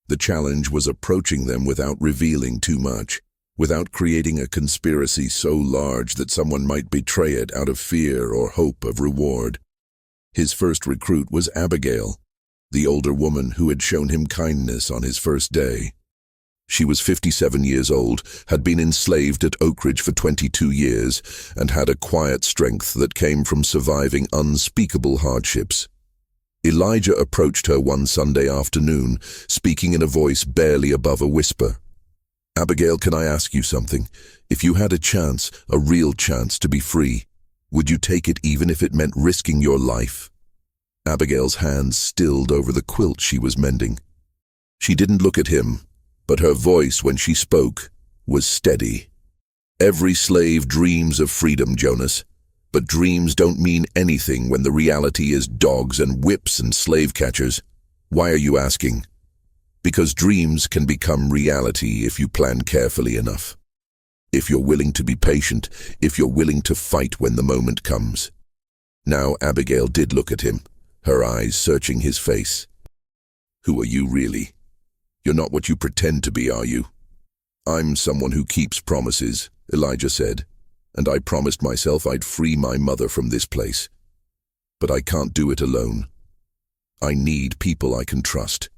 The challenge was approaching them without revealing too much, without creating a conspiracy so large that someone might betray it out of fear or hope of reward. His first recruit was Abigail, the older woman who had shown him kindness on his first day. She was 57 years old, had been enslaved at Oakidge for 22 years, and had a quiet strength that came from surviving unspeakable hardships. Elijah approached her one Sunday afternoon, speaking in a voice barely above a whisper. "Abigail, can I ask you something? If you had a chance, a real chance to be free, would you take it even if it meant risking your life?" Abigail's hands stilled over the quilt she was mending. She didn't look at him, but her voice when she spoke was steady. "Every slave dreams of freedom, Jonas, but dreams don't mean anything when the reality is dogs and whips and slave catchers. Why are you asking? Because dreams can become reality if you plan carefully enough. If you're willing to be patient, if you're willing to fight when the moment comes." Now Abigail did look at him, her eyes searching his face. "Who are you really? You're not what you pretend to be, are you?" "I'm someone who keeps promises," Elijah said, "and I promised myself I'd free my mother from this place. But I can't do it alone. I need people I can trust.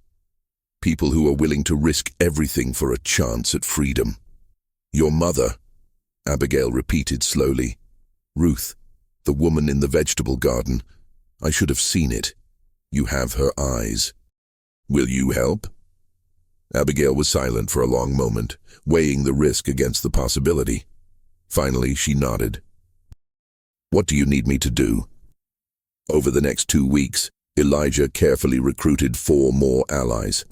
People who are willing to risk everything for a chance at freedom." "Your mother," Abigail repeated slowly. "Ruth, the woman in the vegetable garden. I should have seen it. You have her eyes. Will you help?" Abigail was silent for a long moment, weighing the risk against the possibility. Finally, she nodded. "What do you need me to do?" Over the next 2 weeks, Elijah carefully recruited 4 more allies.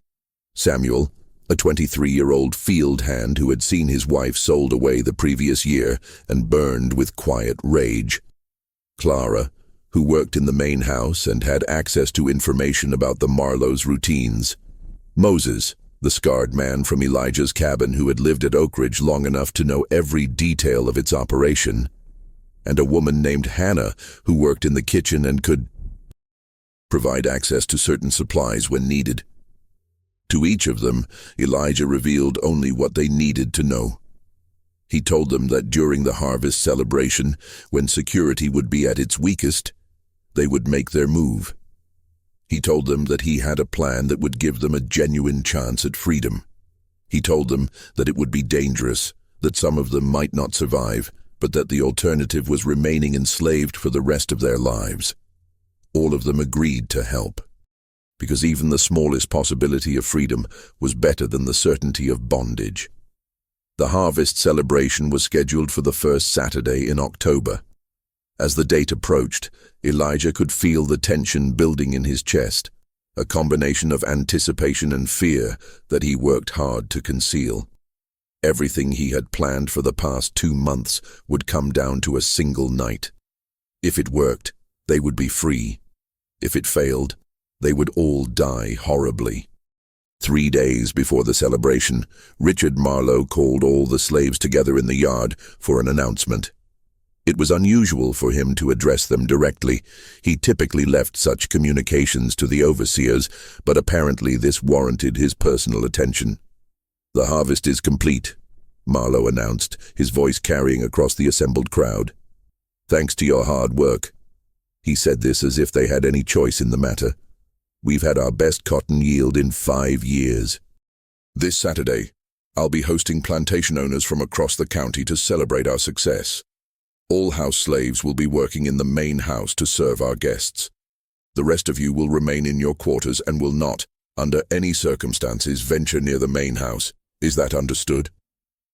Samuel, a 23-year-old field hand who had seen his wife sold away the previous year and burned with quiet rage. Clara, who worked in the main house and had access to information about the Marlowe's routines. Moses, the scarred man from Elijah's cabin who had lived at Oakidge long enough to know every detail of its operation. And a woman named Hannah who worked in the kitchen and could provide access to certain supplies when needed. To each of them, Elijah revealed only what they needed to know. He told them that during the harvest celebration, when security would be at its weakest, they would make their move. He told them that he had a plan that would give them a genuine chance at freedom. He told them that it would be dangerous, that some of them might not survive, but that the alternative was remaining enslaved for the rest of their lives. All of them agreed to help, because even the smallest possibility of freedom was better than the certainty of bondage. The harvest celebration was scheduled for the first Saturday in October. As the date approached, Elijah could feel the tension building in his chest, a combination of anticipation and fear that he worked hard to conceal. Everything he had planned for the past 2 months would come down to a single night. If it worked, they would be free. If it failed, they would all die horribly. 3 days before the celebration, Richard Marlowe called all the slaves together in the yard for an announcement. It was unusual for him to address them directly. He typically left such communications to the overseers, but apparently this warranted his personal attention. "The harvest is complete," Marlowe announced, his voice carrying across the assembled crowd. "Thanks to your hard work." He said this as if they had any choice in the matter. "We've had our best cotton yield in 5 years. This Saturday, I'll be hosting plantation owners from across the county to celebrate our success. All house slaves will be working in the main house to serve our guests. The rest of you will remain in your quarters and will not, under any circumstances, venture near the main house. Is that understood?"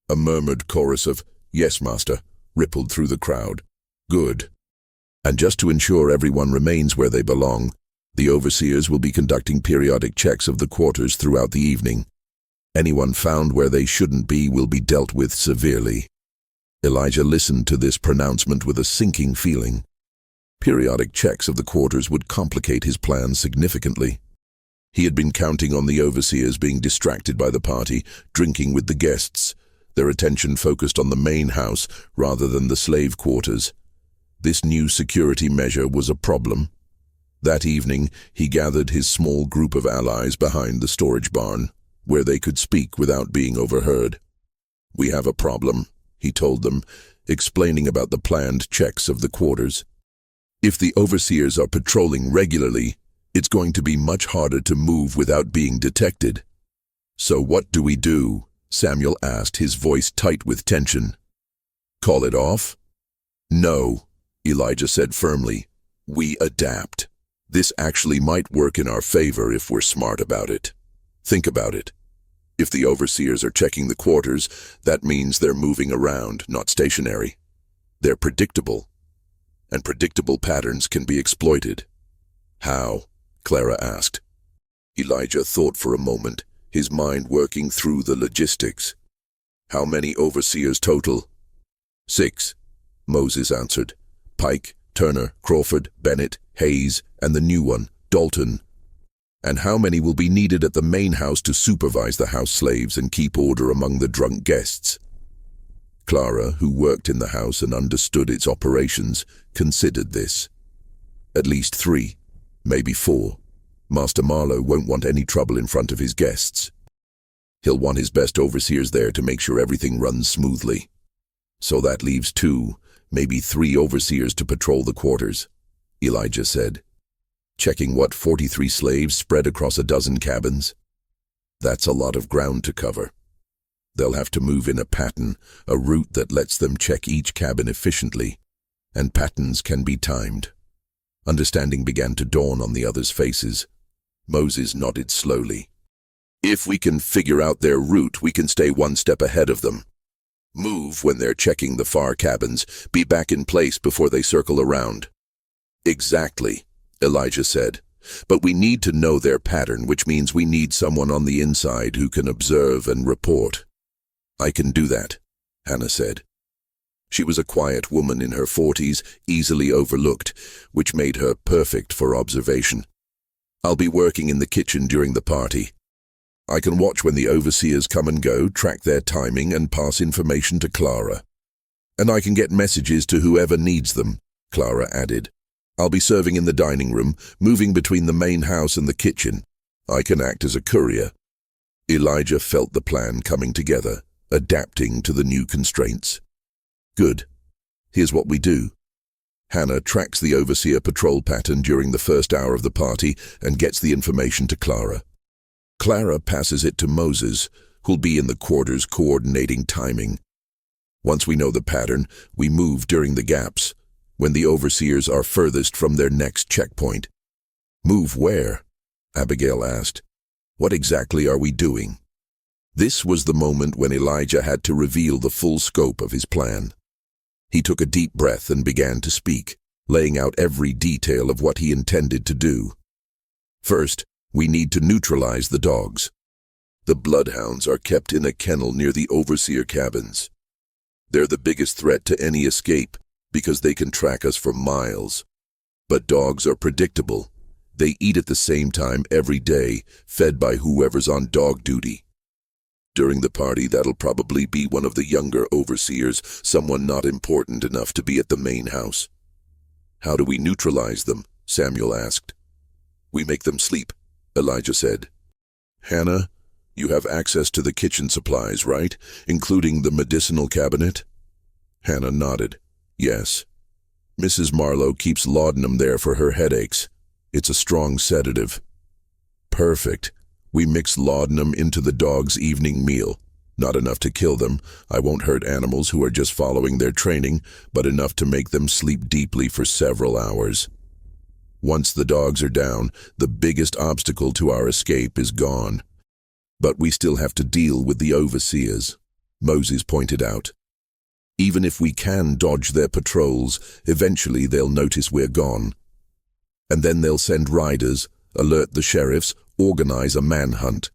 A murmured chorus of, "Yes, master," rippled through the crowd. "Good. And just to ensure everyone remains where they belong, the overseers will be conducting periodic checks of the quarters throughout the evening. Anyone found where they shouldn't be will be dealt with severely." Elijah listened to this pronouncement with a sinking feeling. Periodic checks of the quarters would complicate his plans significantly. He had been counting on the overseers being distracted by the party, drinking with the guests, their attention focused on the main house rather than the slave quarters. This new security measure was a problem. That evening, he gathered his small group of allies behind the storage barn, where they could speak without being overheard. "We have a problem," he told them, explaining about the planned checks of the quarters. "If the overseers are patrolling regularly, it's going to be much harder to move without being detected." "So what do we do?" Samuel asked, his voice tight with tension. "Call it off?" "No," Elijah said firmly. "We adapt. This actually might work in our favor if we're smart about it. Think about it. If the overseers are checking the quarters, that means they're moving around, not stationary. They're predictable, and predictable patterns can be exploited." "How?" Clara asked. Elijah thought for a moment, his mind working through the logistics. "How many overseers total?" 6, Moses answered. "Pike, Turner, Crawford, Bennett, Hayes, and the new one, Dalton." "And how many will be needed at the main house to supervise the house slaves and keep order among the drunk guests?" Clara, who worked in the house and understood its operations, considered this. "At least 3, maybe 4. Master Marlowe won't want any trouble in front of his guests. He'll want his best overseers there to make sure everything runs smoothly. So that leaves 2, maybe 3 overseers to patrol the quarters," Elijah said. "Checking what, 43 slaves spread across a dozen cabins? That's a lot of ground to cover. They'll have to move in a pattern, a route that lets them check each cabin efficiently, and patterns can be timed." Understanding began to dawn on the others' faces. Moses nodded slowly. "If we can figure out their route, we can stay 1 step ahead of them. Move when they're checking the far cabins, be back in place before they circle around." "Exactly," Elijah said. "But we need to know their pattern, which means we need someone on the inside who can observe and report." "I can do that," Hannah said. She was a quiet woman in her 40s, easily overlooked, which made her perfect for observation. "I'll be working in the kitchen during the party. I can watch when the overseers come and go, track their timing, and pass information to Clara. And I can get messages to whoever needs them," Clara added. "I'll be serving in the dining room, moving between the main house and the kitchen. I can act as a courier." Elijah felt the plan coming together, adapting to the new constraints. "Good. Here's what we do." Hannah tracks the overseer patrol pattern during the first hour of the party and gets the information to Clara. Clara passes it to Moses, who'll be in the quarters coordinating timing. Once we know the pattern, we move during the gaps, when the overseers are furthest from their next checkpoint. "Move where?" Abigail asked. "What exactly are we doing?" This was the moment when Elijah had to reveal the full scope of his plan. He took a deep breath and began to speak, laying out every detail of what he intended to do. "First, we need to neutralize the dogs. The bloodhounds are kept in a kennel near the overseer cabins. They're the biggest threat to any escape because they can track us for miles. But dogs are predictable. They eat at the same time every day, fed by whoever's on dog duty. During the party, that'll probably be one of the younger overseers, someone not important enough to be at the main house. How do we neutralize them? Samuel asked. We make them sleep, Elijah said. Hannah, you have access to the kitchen supplies, right? Including the medicinal cabinet? Hannah nodded. Yes. Mrs. Marlowe keeps laudanum there for her headaches. It's a strong sedative. Perfect. We mix laudanum into the dog's evening meal. Not enough to kill them. I won't hurt animals who are just following their training, but enough to make them sleep deeply for several hours. Once the dogs are down, the biggest obstacle to our escape is gone. But we still have to deal with the overseers, Moses pointed out. Even if we can dodge their patrols, eventually they'll notice we're gone. And then they'll send riders, alert the sheriffs, organize a manhunt.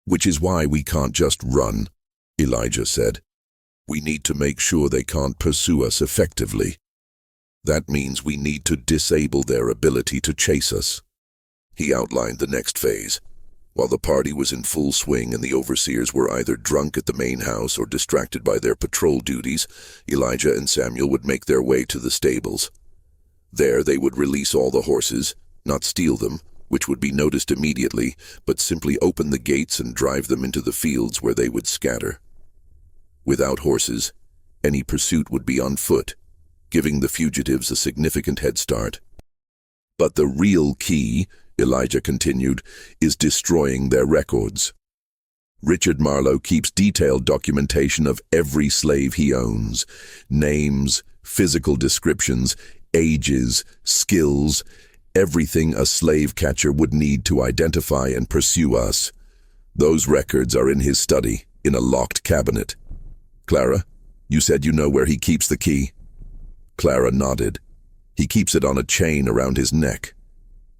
Which is why we can't just run, Elijah said. We need to make sure they can't pursue us effectively. That means we need to disable their ability to chase us. He outlined the next phase. While the party was in full swing and the overseers were either drunk at the main house or distracted by their patrol duties, Elijah and Samuel would make their way to the stables. There they would release all the horses, not steal them, which would be noticed immediately, but simply open the gates and drive them into the fields where they would scatter. Without horses, any pursuit would be on foot, giving the fugitives a significant head start. But the real key, Elijah continued, is destroying their records. Richard Marlowe keeps detailed documentation of every slave he owns. Names, physical descriptions, ages, skills, everything a slave catcher would need to identify and pursue us. Those records are in his study, in a locked cabinet. Clara, you said you know where he keeps the key? Clara nodded. He keeps it on a chain around his neck.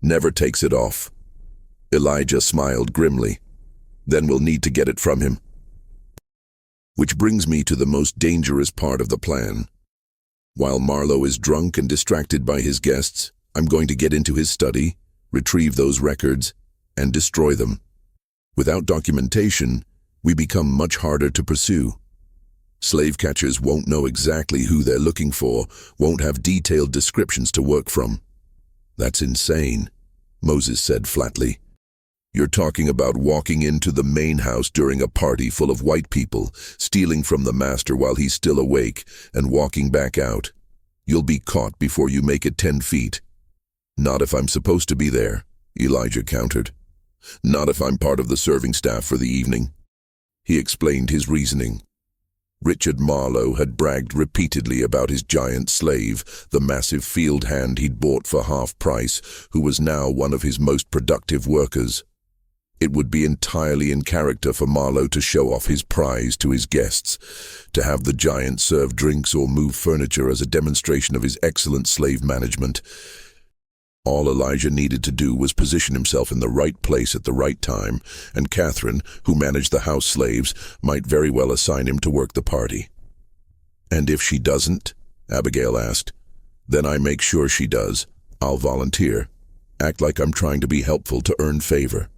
Never takes it off. Elijah smiled grimly. Then we'll need to get it from him. Which brings me to the most dangerous part of the plan. While Marlowe is drunk and distracted by his guests, I'm going to get into his study, retrieve those records, and destroy them. Without documentation, we become much harder to pursue. Slave catchers won't know exactly who they're looking for, won't have detailed descriptions to work from. That's insane, Moses said flatly. You're talking about walking into the main house during a party full of white people, stealing from the master while he's still awake, and walking back out. You'll be caught before you make it 10 feet. Not if I'm supposed to be there, Elijah countered. Not if I'm part of the serving staff for the evening. He explained his reasoning. Richard Marlowe had bragged repeatedly about his giant slave, the massive field hand he'd bought for half price, who was now one of his most productive workers. It would be entirely in character for Marlowe to show off his prize to his guests, to have the giant serve drinks or move furniture as a demonstration of his excellent slave management. All Elijah needed to do was position himself in the right place at the right time, and Catherine, who managed the house slaves, might very well assign him to work the party. And if she doesn't? Abigail asked. Then I make sure she does. I'll volunteer. Act like I'm trying to be helpful to earn favor.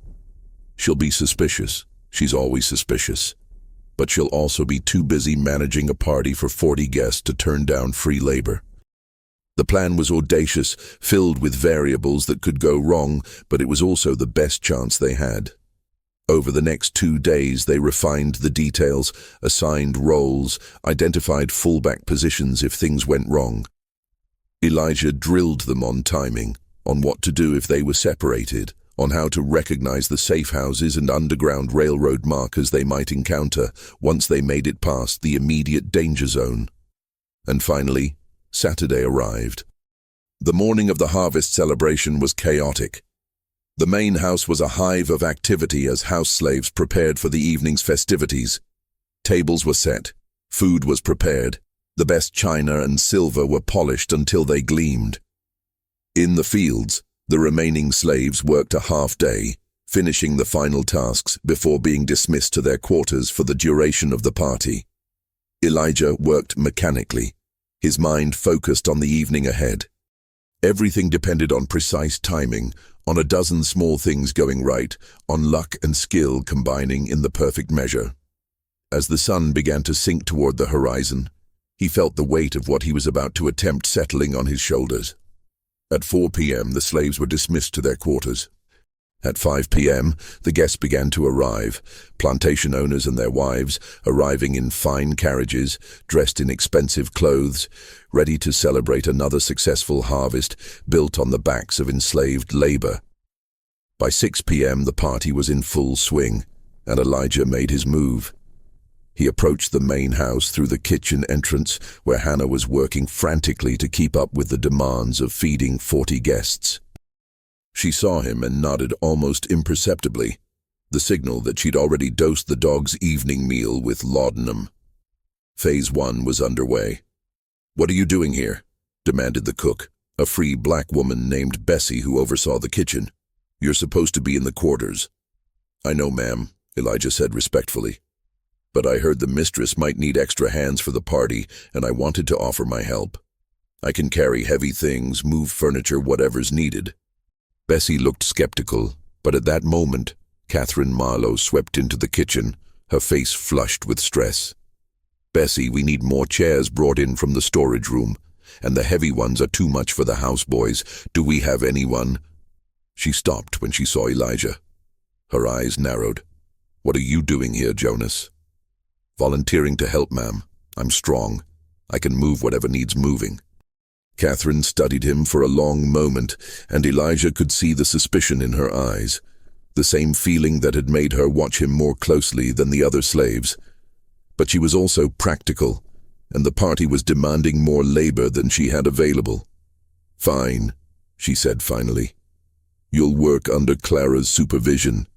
She'll be suspicious. She's always suspicious. But she'll also be too busy managing a party for 40 guests to turn down free labor. The plan was audacious, filled with variables that could go wrong, but it was also the best chance they had. Over the next 2 days, they refined the details, assigned roles, identified fallback positions if things went wrong. Elijah drilled them on timing, on what to do if they were separated, on how to recognize the safe houses and underground railroad markers they might encounter once they made it past the immediate danger zone. And finally, Saturday arrived. The morning of the harvest celebration was chaotic. The main house was a hive of activity as house slaves prepared for the evening's festivities. Tables were set, food was prepared, the best china and silver were polished until they gleamed. In the fields, the remaining slaves worked a half day, finishing the final tasks before being dismissed to their quarters for the duration of the party. Elijah worked mechanically, his mind focused on the evening ahead. Everything depended on precise timing, on a dozen small things going right, on luck and skill combining in the perfect measure. As the sun began to sink toward the horizon, he felt the weight of what he was about to attempt settling on his shoulders. At 4 p.m., the slaves were dismissed to their quarters. At 5 p.m., the guests began to arrive, plantation owners and their wives arriving in fine carriages, dressed in expensive clothes, ready to celebrate another successful harvest built on the backs of enslaved labor. By 6 p.m., the party was in full swing, and Elijah made his move. He approached the main house through the kitchen entrance, where Hannah was working frantically to keep up with the demands of feeding 40 guests. She saw him and nodded almost imperceptibly, the signal that she'd already dosed the dog's evening meal with laudanum. Phase 1 was underway. "What are you doing here?" demanded the cook, a free black woman named Bessie who oversaw the kitchen. "You're supposed to be in the quarters." "I know, ma'am," Elijah said respectfully. "But I heard the mistress might need extra hands for the party, and I wanted to offer my help. I can carry heavy things, move furniture, whatever's needed." Bessie looked skeptical, but at that moment, Catherine Marlowe swept into the kitchen, her face flushed with stress. "Bessie, we need more chairs brought in from the storage room, and the heavy ones are too much for the houseboys. Do we have anyone?" She stopped when she saw Elijah. Her eyes narrowed. "What are you doing here, Jonas?" "Volunteering to help, ma'am. I'm strong. I can move whatever needs moving." Catherine studied him for a long moment, and Elijah could see the suspicion in her eyes, the same feeling that had made her watch him more closely than the other slaves. But she was also practical, and the party was demanding more labor than she had available. "Fine," she said finally. "You'll work under Clara's supervision.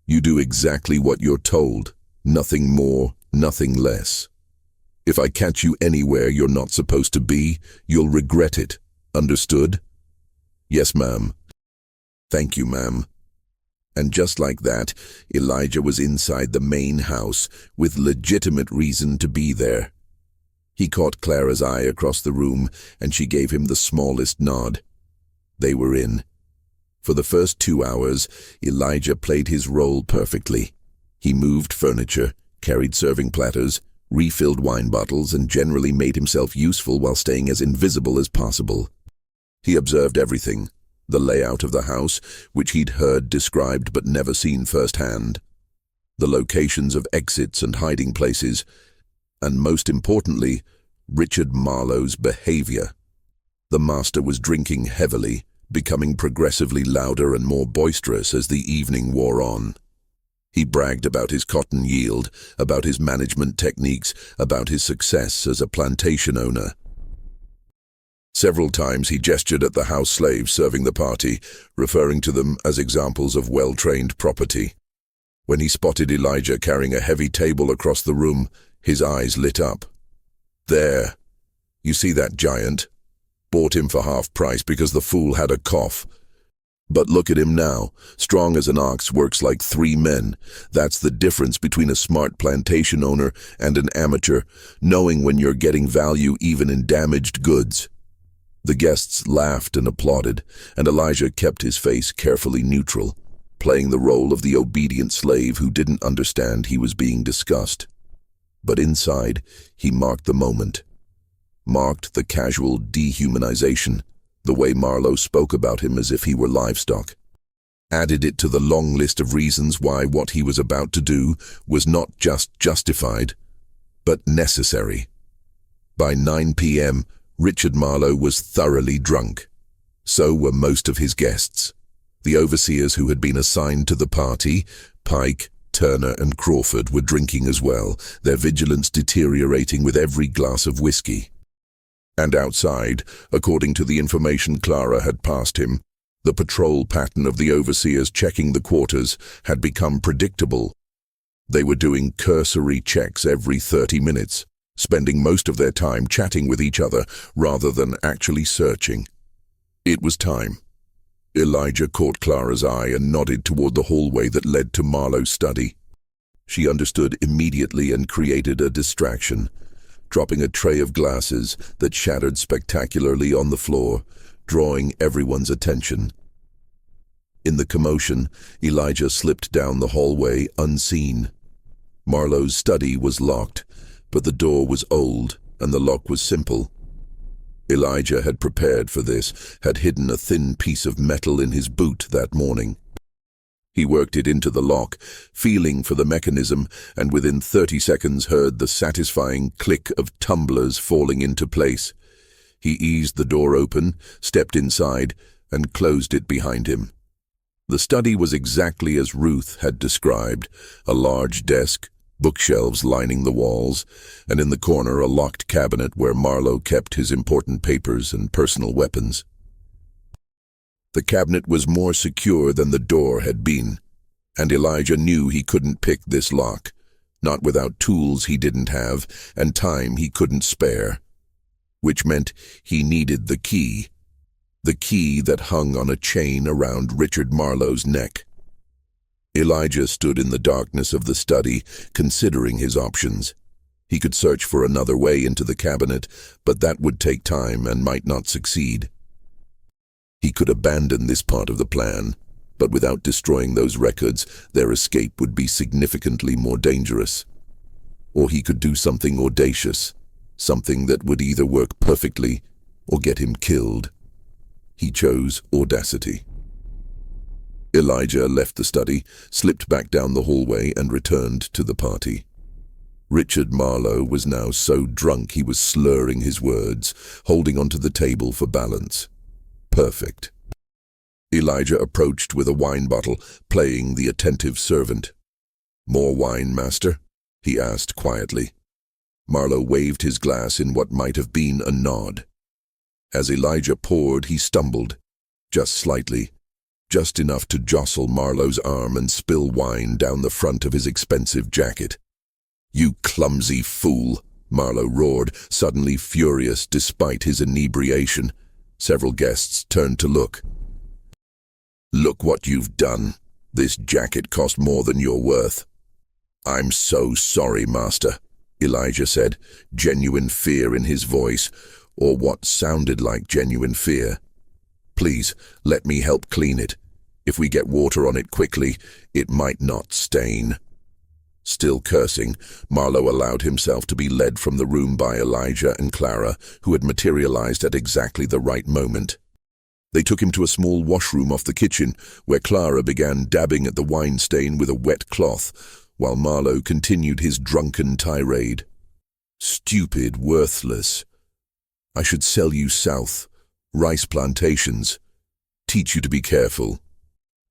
You do exactly what you're told, nothing more, nothing less. If I catch you anywhere you're not supposed to be, you'll regret it. Understood?" "Yes, ma'am." "Thank you, ma'am." And just like that, Elijah was inside the main house, with legitimate reason to be there. He caught Clara's eye across the room, and she gave him the smallest nod. They were in. For the first 2 hours, Elijah played his role perfectly. He moved furniture, carried serving platters, refilled wine bottles, and generally made himself useful while staying as invisible as possible. He observed everything, the layout of the house, which he'd heard described but never seen firsthand, the locations of exits and hiding places, and most importantly, Richard Marlowe's behavior. The master was drinking heavily, becoming progressively louder and more boisterous as the evening wore on. He bragged about his cotton yield, about his management techniques, about his success as a plantation owner. Several times he gestured at the house slaves serving the party, referring to them as examples of well-trained property. When he spotted Elijah carrying a heavy table across the room, his eyes lit up. "There. You see that giant? Bought him for half price because the fool had a cough. But look at him now, strong as an ox, works like 3 men. That's the difference between a smart plantation owner and an amateur, knowing when you're getting value even in damaged goods." The guests laughed and applauded, and Elijah kept his face carefully neutral, playing the role of the obedient slave who didn't understand he was being discussed. But inside, he marked the moment, marked the casual dehumanization, the way Marlowe spoke about him as if he were livestock. Added it to the long list of reasons why what he was about to do was not just justified, but necessary. By 9 p.m., Richard Marlowe was thoroughly drunk. So were most of his guests. The overseers who had been assigned to the party, Pike, Turner, and Crawford, were drinking as well, their vigilance deteriorating with every glass of whiskey. And outside, according to the information Clara had passed him, the patrol pattern of the overseers checking the quarters had become predictable. They were doing cursory checks every 30 minutes, spending most of their time chatting with each other rather than actually searching. It was time. Elijah caught Clara's eye and nodded toward the hallway that led to Marlowe's study. She understood immediately and created a distraction, dropping a tray of glasses that shattered spectacularly on the floor, drawing everyone's attention. In the commotion, Elijah slipped down the hallway unseen. Marlowe's study was locked, but the door was old and the lock was simple. Elijah had prepared for this, had hidden a thin piece of metal in his boot that morning. He worked it into the lock, feeling for the mechanism, and within 30 seconds heard the satisfying click of tumblers falling into place. He eased the door open, stepped inside, and closed it behind him. The study was exactly as Ruth had described: a large desk, bookshelves lining the walls, and in the corner a locked cabinet where Marlowe kept his important papers and personal weapons. The cabinet was more secure than the door had been, and Elijah knew he couldn't pick this lock, not without tools he didn't have and time he couldn't spare, which meant he needed the key that hung on a chain around Richard Marlowe's neck. Elijah stood in the darkness of the study, considering his options. He could search for another way into the cabinet, but that would take time and might not succeed. He could abandon this part of the plan, but without destroying those records, their escape would be significantly more dangerous. Or he could do something audacious, something that would either work perfectly or get him killed. He chose audacity. Elijah left the study, slipped back down the hallway, and returned to the party. Richard Marlowe was now so drunk he was slurring his words, holding onto the table for balance. Perfect. Elijah approached with a wine bottle, playing the attentive servant. "More wine, master?" he asked quietly. Marlowe waved his glass in what might have been a nod. As Elijah poured, he stumbled, just slightly, just enough to jostle Marlowe's arm and spill wine down the front of his expensive jacket. "You clumsy fool!" Marlowe roared, suddenly furious despite his inebriation. Several guests turned to look. "Look what you've done. This jacket cost more than you're worth." "I'm so sorry, master," Elijah said, genuine fear in his voice, or what sounded like genuine fear. "Please, let me help clean it. If we get water on it quickly, it might not stain." Still cursing, Marlowe allowed himself to be led from the room by Elijah and Clara, who had materialized at exactly the right moment. They took him to a small washroom off the kitchen, where Clara began dabbing at the wine stain with a wet cloth, while Marlowe continued his drunken tirade. "Stupid, worthless. I should sell you south, rice plantations, teach you to be careful."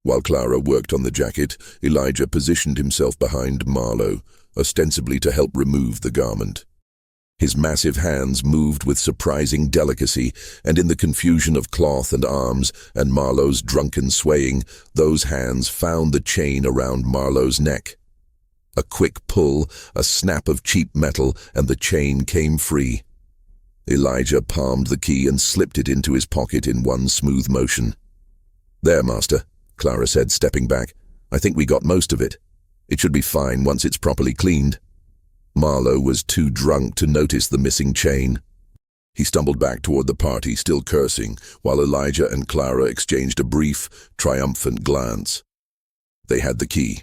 While Clara worked on the jacket, Elijah positioned himself behind Marlowe, ostensibly to help remove the garment. His massive hands moved with surprising delicacy, and in the confusion of cloth and arms and Marlowe's drunken swaying, those hands found the chain around Marlowe's neck. A quick pull, a snap of cheap metal, and the chain came free. Elijah palmed the key and slipped it into his pocket in one smooth motion. "There, master," Clara said, stepping back. "I think we got most of it. It should be fine once it's properly cleaned." Marlowe was too drunk to notice the missing chain. He stumbled back toward the party, still cursing, while Elijah and Clara exchanged a brief, triumphant glance. They had the key.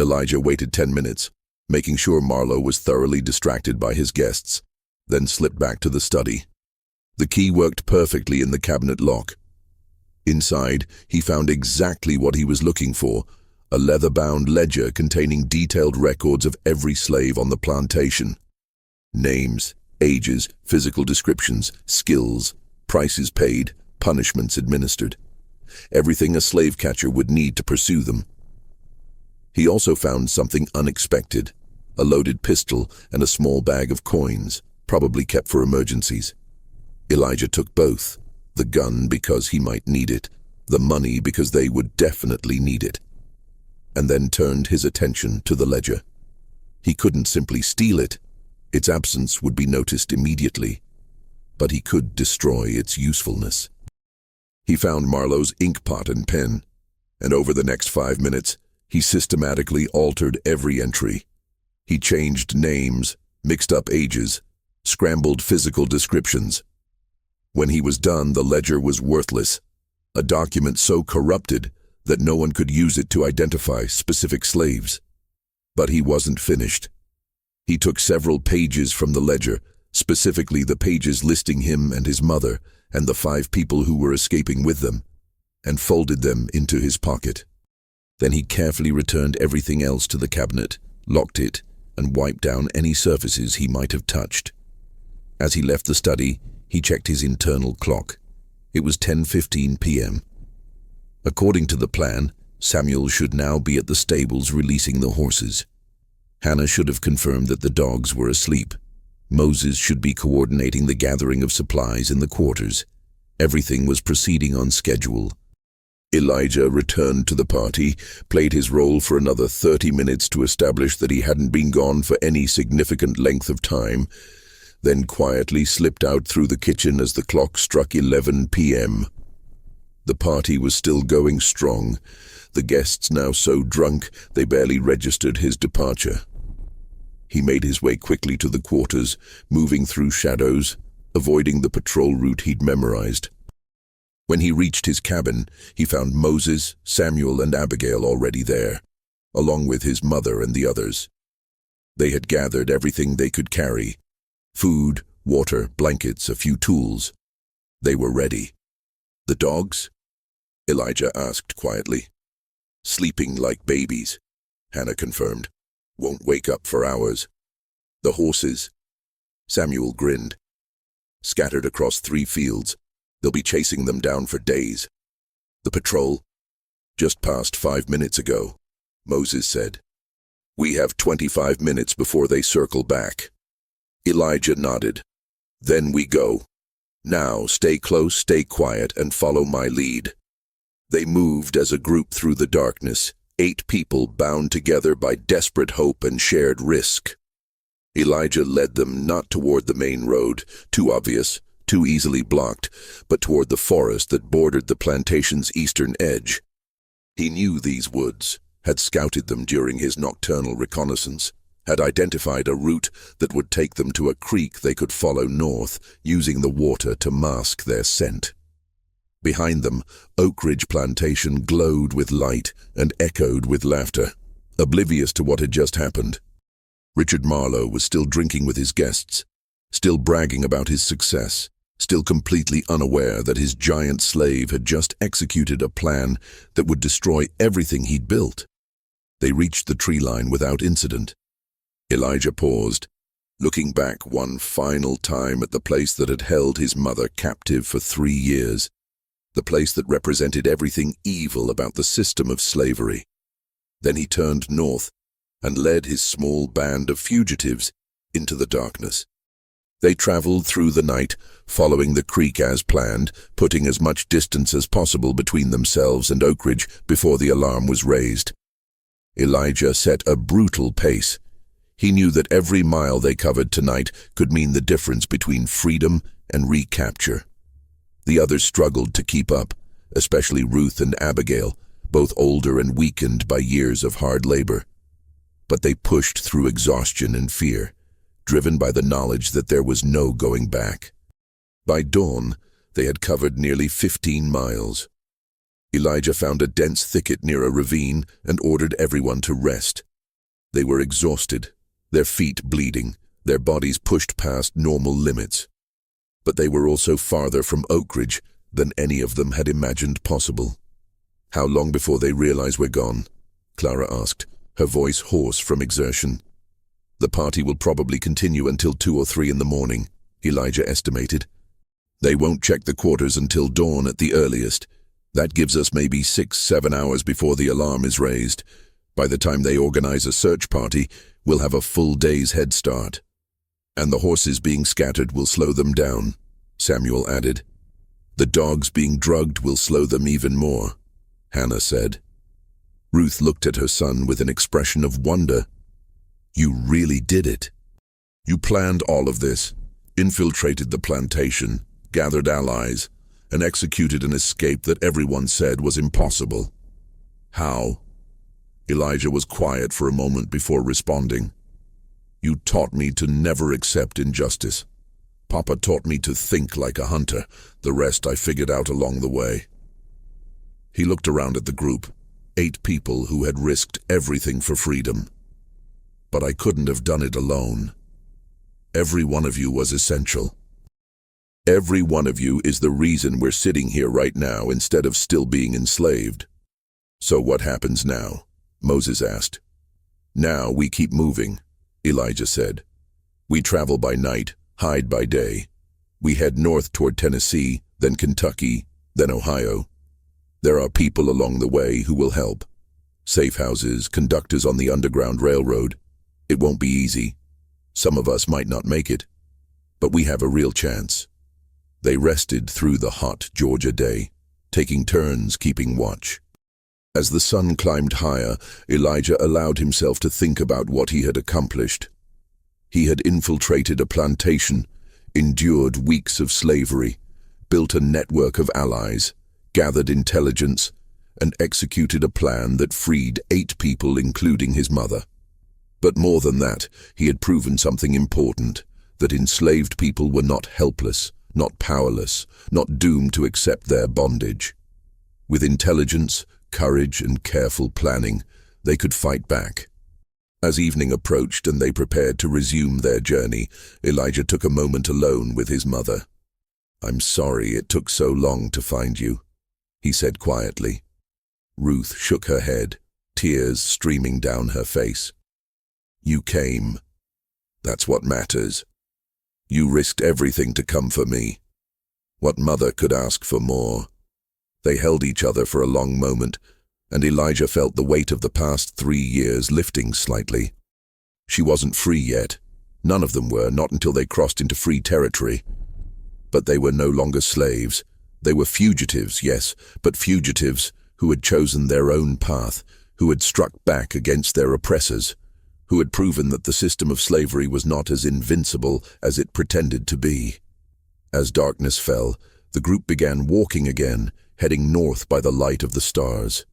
Elijah waited 10 minutes, making sure Marlowe was thoroughly distracted by his guests, then slipped back to the study. The key worked perfectly in the cabinet lock. Inside, he found exactly what he was looking for: a leather-bound ledger containing detailed records of every slave on the plantation. Names, ages, physical descriptions, skills, prices paid, punishments administered. Everything a slave catcher would need to pursue them. He also found something unexpected: a loaded pistol and a small bag of coins, probably kept for emergencies. Elijah took both. The gun because he might need it, the money because they would definitely need it, and then turned his attention to the ledger. He couldn't simply steal it. Its absence would be noticed immediately, but he could destroy its usefulness. He found Marlowe's inkpot and pen, and over the next 5 minutes, he systematically altered every entry. He changed names, mixed up ages, scrambled physical descriptions. When he was done, the ledger was worthless, a document so corrupted that no one could use it to identify specific slaves. But he wasn't finished. He took several pages from the ledger, specifically the pages listing him and his mother and the 5 people who were escaping with them, and folded them into his pocket. Then he carefully returned everything else to the cabinet, locked it, and wiped down any surfaces he might have touched. As he left the study, he checked his internal clock. It was 10:15 p.m. According to the plan, Samuel should now be at the stables releasing the horses. Hannah should have confirmed that the dogs were asleep. Moses should be coordinating the gathering of supplies in the quarters. Everything was proceeding on schedule. Elijah returned to the party, played his role for another 30 minutes to establish that he hadn't been gone for any significant length of time, then quietly slipped out through the kitchen as the clock struck 11 p.m. The party was still going strong, the guests now so drunk they barely registered his departure. He made his way quickly to the quarters, moving through shadows, avoiding the patrol route he'd memorized. When he reached his cabin, he found Moses, Samuel, and Abigail already there, along with his mother and the others. They had gathered everything they could carry: food, water, blankets, a few tools. They were ready. The dogs? Elijah asked quietly. Sleeping like babies, Hannah confirmed. Won't wake up for hours. The horses? Samuel grinned. Scattered across 3 fields. They'll be chasing them down for days. The patrol? Just passed 5 minutes ago, Moses said. We have 25 minutes before they circle back. Elijah nodded. Then we go. Now stay close, stay quiet, and follow my lead. They moved as a group through the darkness, 8 people bound together by desperate hope and shared risk. Elijah led them not toward the main road, too obvious, too easily blocked, but toward the forest that bordered the plantation's eastern edge. He knew these woods, had scouted them during his nocturnal reconnaissance, had identified a route that would take them to a creek they could follow north, using the water to mask their scent. Behind them, Oakidge plantation glowed with light and echoed with laughter, oblivious to what had just happened. Richard Marlowe was still drinking with his guests, still bragging about his success, still completely unaware that his giant slave had just executed a plan that would destroy everything he'd built. They reached the tree line without incident. Elijah paused, looking back one final time at the place that had held his mother captive for 3 years, the place that represented everything evil about the system of slavery. Then he turned north and led his small band of fugitives into the darkness. They traveled through the night, following the creek as planned, putting as much distance as possible between themselves and Oakidge before the alarm was raised. Elijah set a brutal pace. He knew that every mile they covered tonight could mean the difference between freedom and recapture. The others struggled to keep up, especially Ruth and Abigail, both older and weakened by years of hard labor. But they pushed through exhaustion and fear, driven by the knowledge that there was no going back. By dawn, they had covered nearly 15 miles. Elijah found a dense thicket near a ravine and ordered everyone to rest. They were exhausted, their feet bleeding, their bodies pushed past normal limits. But they were also farther from Oakidge than any of them had imagined possible. How long before they realize we're gone? Clara asked, her voice hoarse from exertion. The party will probably continue until 2 or 3 in the morning, Elijah estimated. They won't check the quarters until dawn at the earliest. That gives us maybe 6-7 hours before the alarm is raised. By the time they organize a search party, we'll have a full day's head start. And the horses being scattered will slow them down, Samuel added. The dogs being drugged will slow them even more, Hannah said. Ruth looked at her son with an expression of wonder. You really did it. You planned all of this, infiltrated the plantation, gathered allies, and executed an escape that everyone said was impossible. How? Elijah was quiet for a moment before responding. You taught me to never accept injustice. Papa taught me to think like a hunter. The rest I figured out along the way. He looked around at the group, 8 people who had risked everything for freedom. But I couldn't have done it alone. Every one of you was essential. Every one of you is the reason we're sitting here right now instead of still being enslaved. So what happens now? Moses asked. Now we keep moving, Elijah said. We travel by night, hide by day. We head north toward Tennessee, then Kentucky, then Ohio. There are people along the way who will help. Safe houses, conductors on the Underground Railroad. It won't be easy. Some of us might not make it, but we have a real chance. They rested through the hot Georgia day, taking turns keeping watch. As the sun climbed higher, Elijah allowed himself to think about what he had accomplished. He had infiltrated a plantation, endured weeks of slavery, built a network of allies, gathered intelligence, and executed a plan that freed 8 people, including his mother. But more than that, he had proven something important, that enslaved people were not helpless, not powerless, not doomed to accept their bondage. With intelligence, courage, and careful planning, they could fight back. As evening approached and they prepared to resume their journey, Elijah took a moment alone with his mother. "I'm sorry it took so long to find you," he said quietly. Ruth shook her head, tears streaming down her face. "You came. That's what matters. You risked everything to come for me. What mother could ask for more?" They held each other for a long moment, and Elijah felt the weight of the past 3 years lifting slightly. She wasn't free yet. None of them were, not until they crossed into free territory. But they were no longer slaves. They were fugitives, yes, but fugitives who had chosen their own path, who had struck back against their oppressors, who had proven that the system of slavery was not as invincible as it pretended to be. As darkness fell, the group began walking again, heading north by the light of the stars.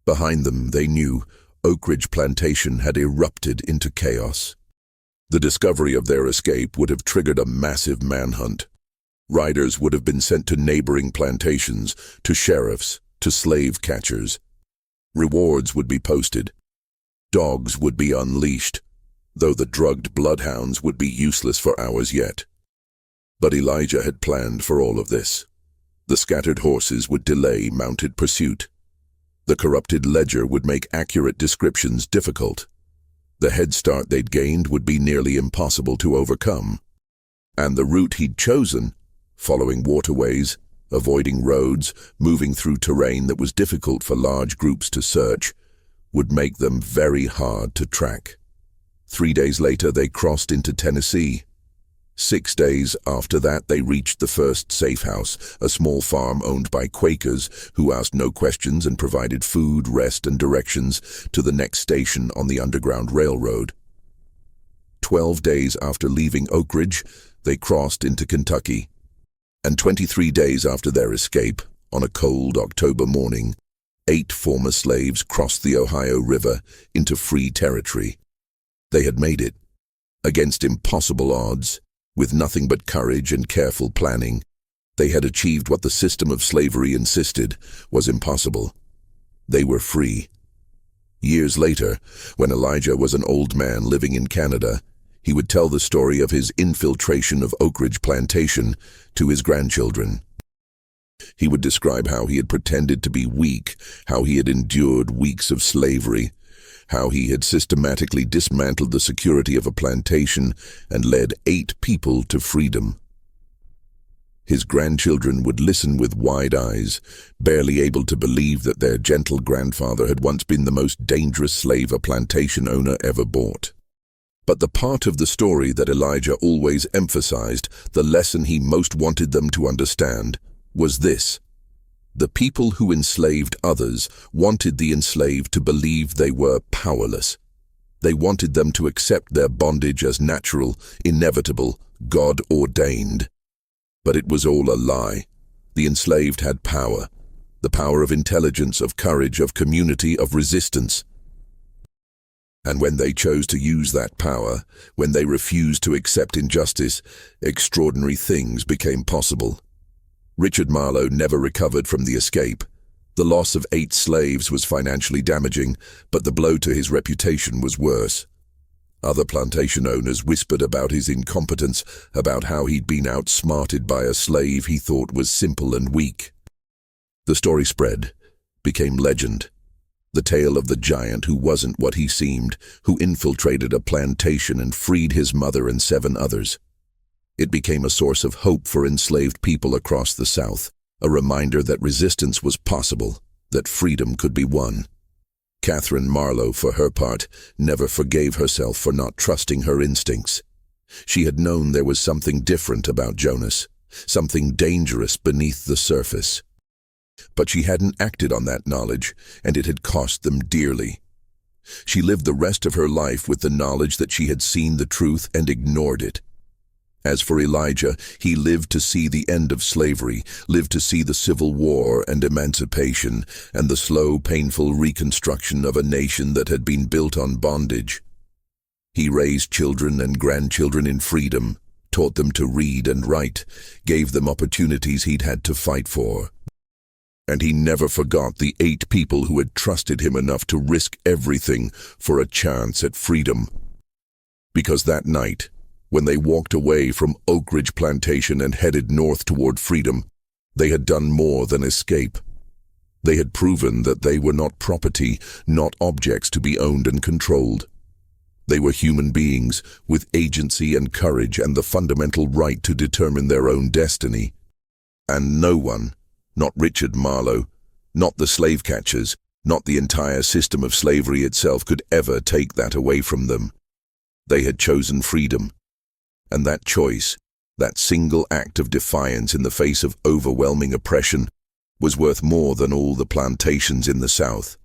Behind them, they knew, Oakidge plantation had erupted into chaos. The discovery of their escape would have triggered a massive manhunt. Riders would have been sent to neighboring plantations, to sheriffs, to slave catchers. Rewards would be posted. Dogs would be unleashed, though the drugged bloodhounds would be useless for hours yet. But Elijah had planned for all of this. The scattered horses would delay mounted pursuit. The corrupted ledger would make accurate descriptions difficult. The head start they'd gained would be nearly impossible to overcome. And the route he'd chosen, following waterways, avoiding roads, moving through terrain that was difficult for large groups to search, would make them very hard to track. 3 days later, they crossed into Tennessee. 6 days after that, they reached the first safe house, a small farm owned by Quakers who asked no questions and provided food, rest, and directions to the next station on the Underground Railroad. 12 days after leaving Oakidge, they crossed into Kentucky. And 23 days after their escape, on a cold October morning, 8 former slaves crossed the Ohio River into free territory. They had made it. Against impossible odds, with nothing but courage and careful planning, they had achieved what the system of slavery insisted was impossible. They were free. Years later, when Elijah was an old man living in Canada, he would tell the story of his infiltration of Oakidge plantation to his grandchildren. He would describe how he had pretended to be weak, how he had endured weeks of slavery, how he had systematically dismantled the security of a plantation and led 8 people to freedom. His grandchildren would listen with wide eyes, barely able to believe that their gentle grandfather had once been the most dangerous slave a plantation owner ever bought. But the part of the story that Elijah always emphasized, the lesson he most wanted them to understand, was this: the people who enslaved others wanted the enslaved to believe they were powerless. They wanted them to accept their bondage as natural, inevitable, God-ordained. But it was all a lie. The enslaved had power, the power of intelligence, of courage, of community, of resistance. And when they chose to use that power, when they refused to accept injustice, extraordinary things became possible. Richard Marlowe never recovered from the escape. The loss of 8 slaves was financially damaging, but the blow to his reputation was worse. Other plantation owners whispered about his incompetence, about how he'd been outsmarted by a slave he thought was simple and weak. The story spread, became legend. The tale of the giant who wasn't what he seemed, who infiltrated a plantation and freed his mother and 7 others. It became a source of hope for enslaved people across the South, a reminder that resistance was possible, that freedom could be won. Catherine Marlowe, for her part, never forgave herself for not trusting her instincts. She had known there was something different about Jonas, something dangerous beneath the surface. But she hadn't acted on that knowledge, and it had cost them dearly. She lived the rest of her life with the knowledge that she had seen the truth and ignored it. As for Elijah, he lived to see the end of slavery, lived to see the Civil War and emancipation, and the slow, painful reconstruction of a nation that had been built on bondage. He raised children and grandchildren in freedom, taught them to read and write, gave them opportunities he'd had to fight for. And he never forgot the 8 people who had trusted him enough to risk everything for a chance at freedom. Because that night, when they walked away from Oakidge plantation and headed north toward freedom, they had done more than escape. They had proven that they were not property, not objects to be owned and controlled. They were human beings with agency and courage and the fundamental right to determine their own destiny. And no one, not Richard Marlowe, not the slave catchers, not the entire system of slavery itself could ever take that away from them. They had chosen freedom. And that choice, that single act of defiance in the face of overwhelming oppression, was worth more than all the plantations in the South.